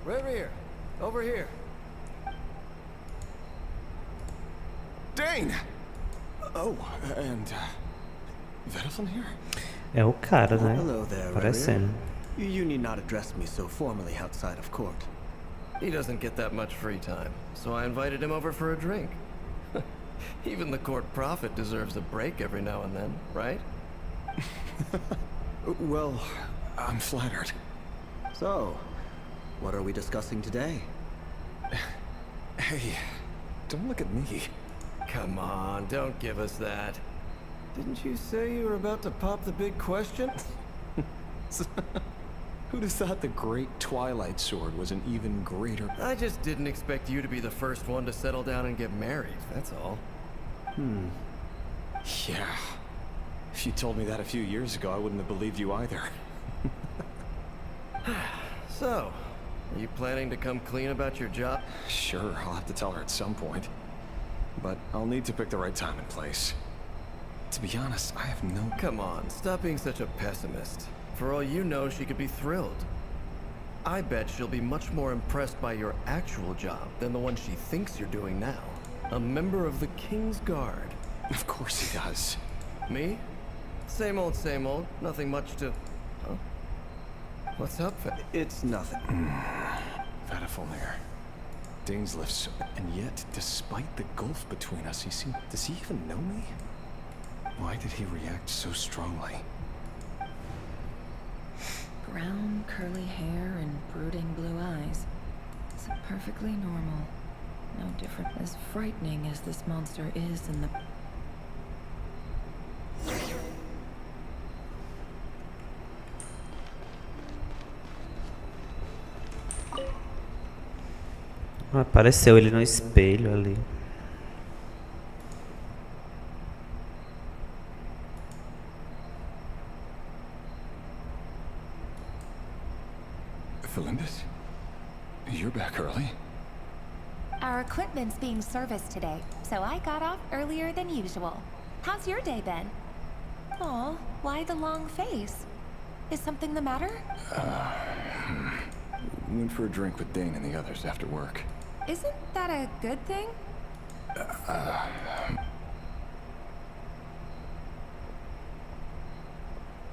Rear, over here. Dane! Oh, and... Vediflin here? É o cara, né? Hello there, Parecendo. You need not address me so formally outside of court. He doesn't get that much free time, so I invited him over for a drink. Even the court prophet deserves a break every now and then, right? Well, I'm flattered. So, what are we discussing today? Hey, don't look at me. Come on, don't give us that. Didn't you say you were about to pop the big question? Who'd have thought the great Twilight Sword was an even greater... I just didn't expect you to be the first one to settle down and get married, that's all. Yeah. If you told me that a few years ago, I wouldn't have believed you either. So, are you planning to come clean about your job? Sure, I'll have to tell her at some point. But I'll need to pick the right time and place. To be honest, I have no... Come on, stop being such a pessimist. For all you know, she could be thrilled. I bet she'll be much more impressed by your actual job than the one she thinks you're doing now. A member of the King's Guard. Of course he does. Me? Same old, nothing much to... Huh? What's up, It's nothing. Vedifilnir. Dane's lived so... And yet, despite the gulf between us, he seemed... Does he even know me? Why did he react so strongly? Brown, curly hair and brooding blue eyes. It's perfectly normal. No different. As frightening as this monster is in the... Apareceu ele no espelho ali. Felindis? You're back early? Our equipment's being serviced today, so I got off earlier than usual. How's your day been? Aw, why the long face? Is something the matter? Went for a drink with Dane and the others after work. Isn't that a good thing?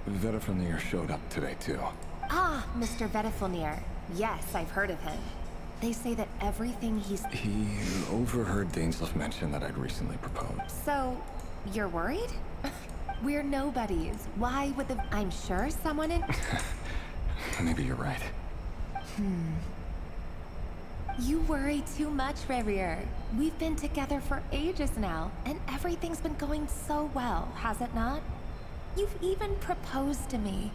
Vedifilnir showed up today too. Ah, Mr. Vedifilnir. Yes, I've heard of him. They say that everything he's... He overheard Dainsleif mention that I'd recently proposed. So, you're worried? We're nobodies. Why would the... I'm sure someone in... Maybe you're right. You worry too much, Revier. We've been together for ages now, and everything's been going so well, has it not? You've even proposed to me.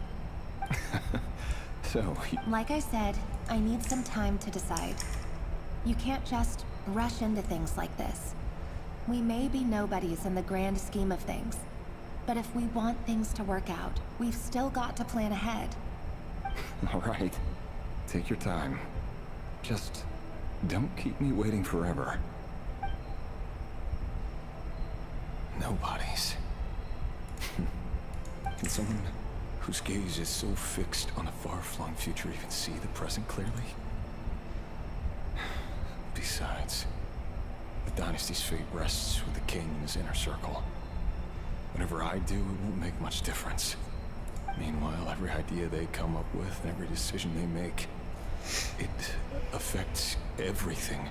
So, Like I said, I need some time to decide. You can't just rush into things like this. We may be nobodies in the grand scheme of things, but if we want things to work out, we've still got to plan ahead. All right. Take your time. Just don't keep me waiting forever. Nobodies. Can someone whose gaze is so fixed on a far-flung future even see the present clearly? Besides, the dynasty's fate rests with the king and his inner circle. Whatever I do, it won't make much difference. Meanwhile, every idea they come up with and every decision they make, it affects everything.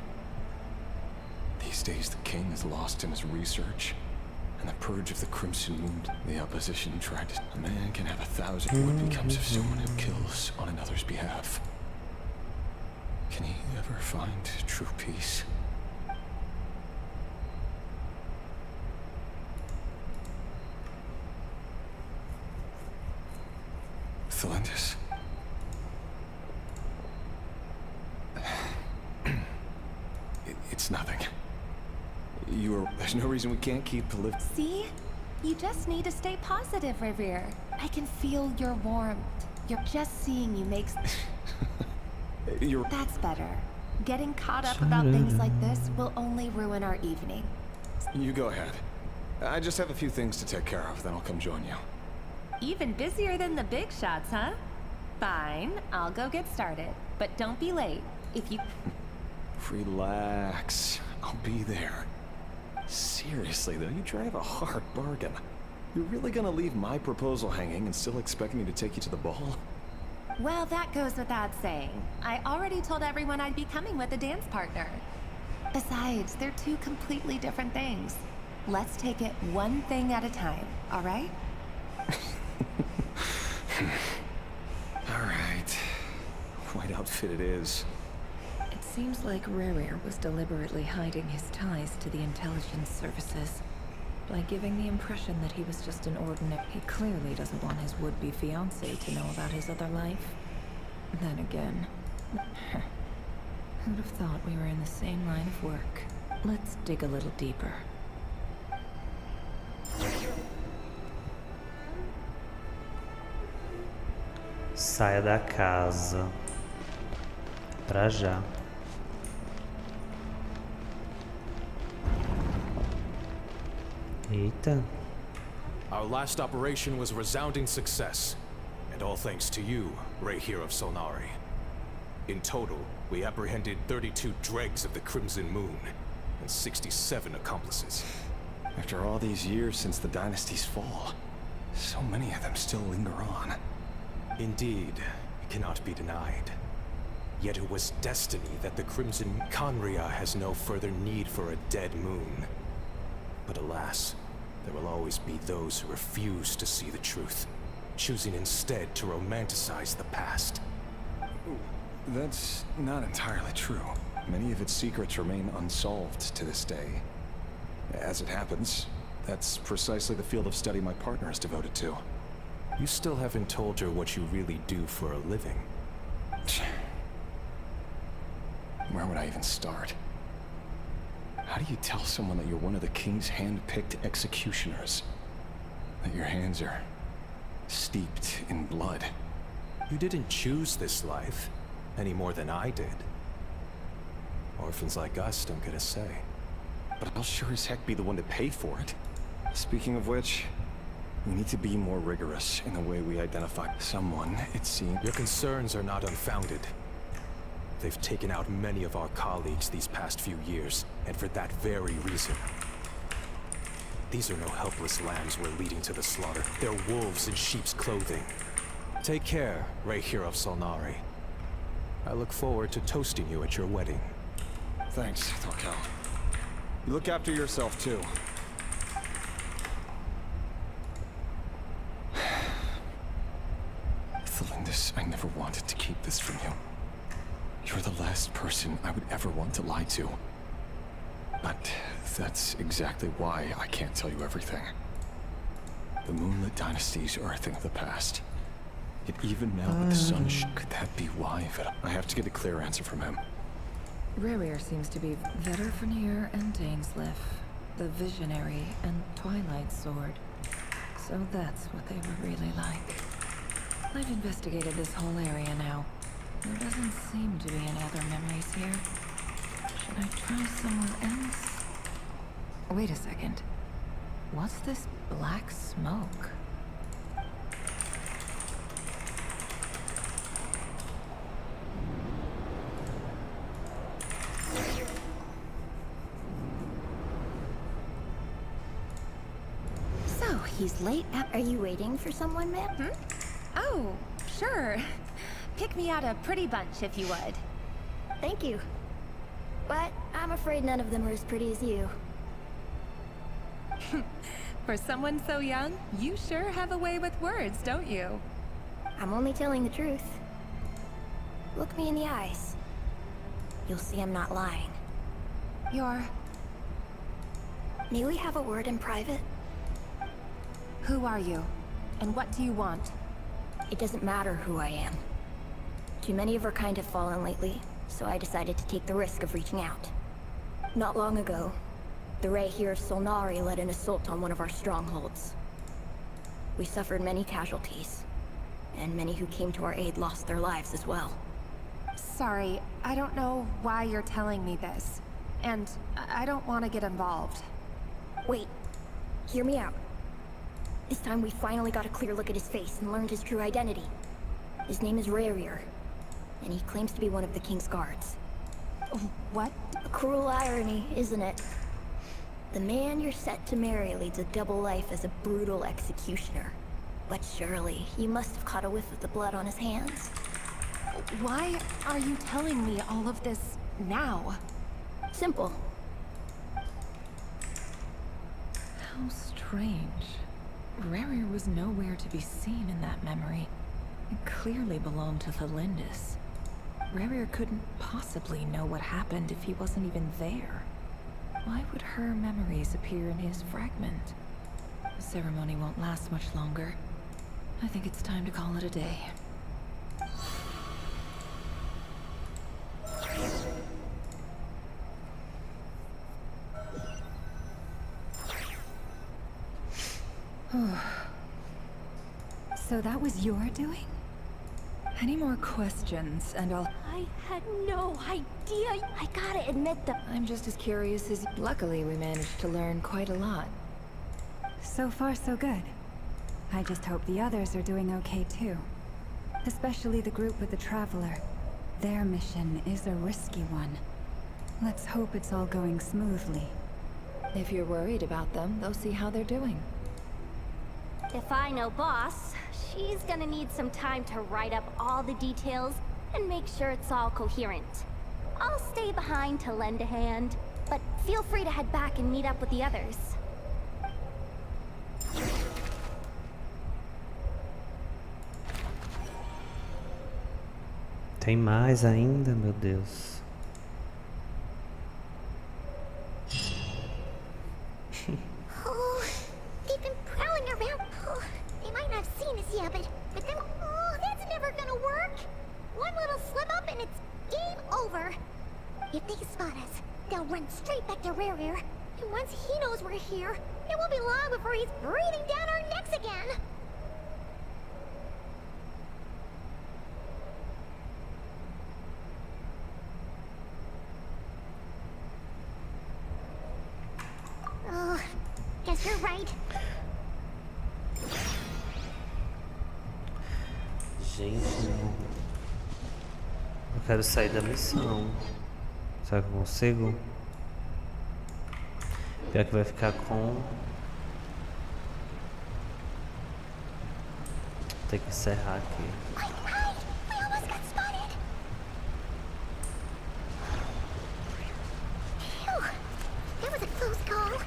These These days, the king is lost in his research. And the purge of the Crimson Moon, the opposition tried to... A man can have 1,000. What becomes of someone who kills on another's behalf? Can he ever find true peace? Thelindis. It's nothing. There's no reason we can't keep living. See? You just need to stay positive, Revere. I can feel your warmth. You're just seeing you makes... That's better. Getting caught up about things like this will only ruin our evening. You go ahead. I just have a few things to take care of, then I'll come join you. Even busier than the big shots, huh? Fine, I'll go get started. But don't be late. If you... Relax. I'll be there. Seriously, though, you drive a hard bargain. You're really gonna leave my proposal hanging and still expect me to take you to the ball? Well, that goes without saying. I already told everyone I'd be coming with a dance partner. Besides, they're two completely different things. Let's take it one thing at a time, all right? All right. White outfit it is. It seems like Rere was deliberately hiding his ties to the intelligence services. By giving the impression that he was just an ordinary... He clearly doesn't want his would-be fiancé to know about his other life. Then again... Who'd have thought we were in the same line of work? Let's dig a little deeper. Saia da casa. Pra já. Eita. Our last operation was a resounding success, and all thanks to you, Ray here of Solnari. In total, we apprehended 32 dregs of the Crimson Moon, and 67 accomplices. After all these years since the dynasty's fall, so many of them still linger on. Indeed, it cannot be denied. Yet it was destiny that the Crimson Conria has no further need for a dead moon. But alas, there will always be those who refuse to see the truth, choosing instead to romanticize the past. That's not entirely true. Many of its secrets remain unsolved to this day. As it happens, that's precisely the field of study my partner is devoted to. You still haven't told her what you really do for a living. Where would I even start? How do you tell someone that you're one of the king's hand-picked executioners? That your hands are steeped in blood? You didn't choose this life, any more than I did. Orphans like us don't get a say. But I'll sure as heck be the one to pay for it. Speaking of which, we need to be more rigorous in the way we identify someone, it seems. Your concerns are not unfounded. They've taken out many of our colleagues these past few years, and for that very reason. These are no helpless lambs we're leading to the slaughter. They're wolves in sheep's clothing. Take care, Ray here of Solnari. I look forward to toasting you at your wedding. Thanks, Torkel. You look after yourself, too. Thelindis, I never wanted to keep this from you. You're the last person I would ever want to lie to. But that's exactly why I can't tell you everything. The Moonlit Dynasty's are a thing of the past. Yet even now with the sun, could that be why? I have to get a clear answer from him. Rere seems to be Vedderfenir and Dainsleif, the Visionary and Twilight Sword. So that's what they were really like. I've investigated this whole area now. There doesn't seem to be any other memories here. Should I try somewhere else? Wait a second. What's this black smoke? So, he's late. Are you waiting for someone, ma'am? Oh, sure. Pick me out a pretty bunch if you would. Thank you. But I'm afraid none of them are as pretty as you. For someone so young, you sure have a way with words, don't you? I'm only telling the truth. Look me in the eyes. You'll see I'm not lying. May we have a word in private? Who are you? And what do you want? It doesn't matter who I am. Too many of our kind have fallen lately, so I decided to take the risk of reaching out. Not long ago, the Ray here of Solnari led an assault on one of our strongholds. We suffered many casualties, and many who came to our aid lost their lives as well. Sorry, I don't know why you're telling me this. And I don't want to get involved. Wait, hear me out. This time we finally got a clear look at his face and learned his true identity. His name is Rarier, and he claims to be one of the King's guards. What? A cruel irony, isn't it? The man you're set to marry leads a double life as a brutal executioner. But surely, you must have caught a whiff of the blood on his hands. Why are you telling me all of this now? Simple. How strange. Rarier was nowhere to be seen in that memory. It clearly belonged to the Lindis. Rarier couldn't possibly know what happened if he wasn't even there. Why would her memories appear in his fragment? The ceremony won't last much longer. I think it's time to call it a day. So that was your doing? Any more questions, and I'll... I had no idea. I gotta admit that I'm just as curious as... Luckily, we managed to learn quite a lot. So far, so good. I just hope the others are doing okay, too. Especially the group with the Traveler. Their mission is a risky one. Let's hope it's all going smoothly. If you're worried about them, they'll see how they're doing. if I know Boss, she's gonna need some time to write up all the details and make sure it's all coherent. I'll stay behind to lend a hand, but feel free to head back and meet up with the others. Tem mais ainda, meu Deus. Oh, they've been prowling around. Oh, they might not have seen us yet, but then, oh, that's never gonna work. One little slip up and it's game over. If they spot us, they'll run straight back to Rarier. And once he knows we're here, it won't be long before he's breathing down our necks again. Oh, guess you're right. Gente, eu quero sair da missão. Será que eu consigo? Pior que vai ficar com... Tem que encerrar aqui. We almost got spotted. Phew, that was a close call.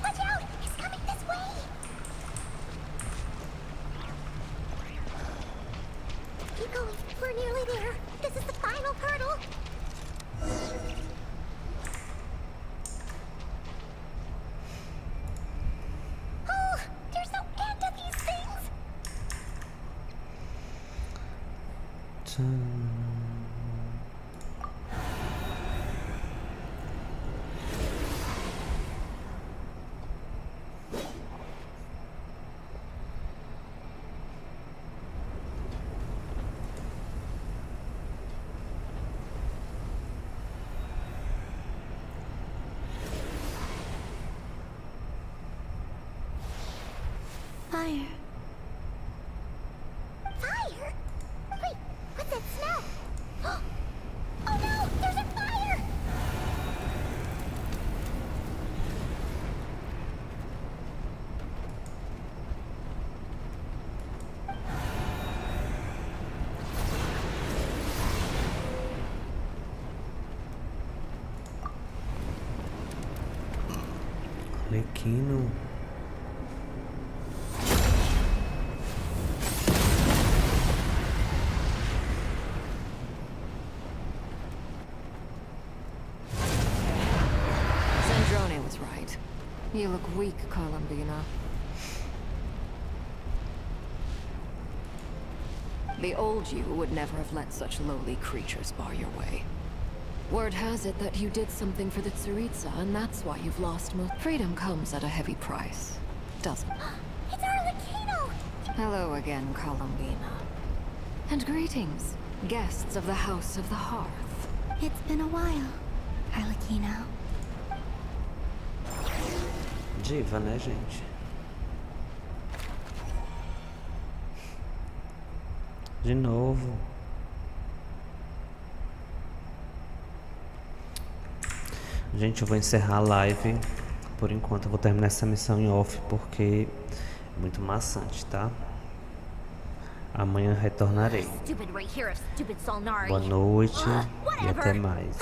Watch out! He's coming this way! Keep going. We're nearly there. This is the final hurdle. Oh, there's no end to these things. Fire. Fire? Wait, what's that smell? Oh no, there's a fire! Arlequino. Sandrone was right. You look weak, Columbina. The old you would never have let such lowly creatures bar your way. Word has it that you did something for the Tsaritsa, and that's why you've lost most. Freedom comes at a heavy price, doesn't it? It's Arlequino! Hello again, Columbina. And greetings, guests of the House of the Hearth. It's been a while, Arlequino. Diva, né, gente? De novo. Gente, eu vou encerrar a live. Por enquanto eu vou terminar essa missão em off porque é muito maçante, tá? Amanhã retornarei. Boa noite e até mais.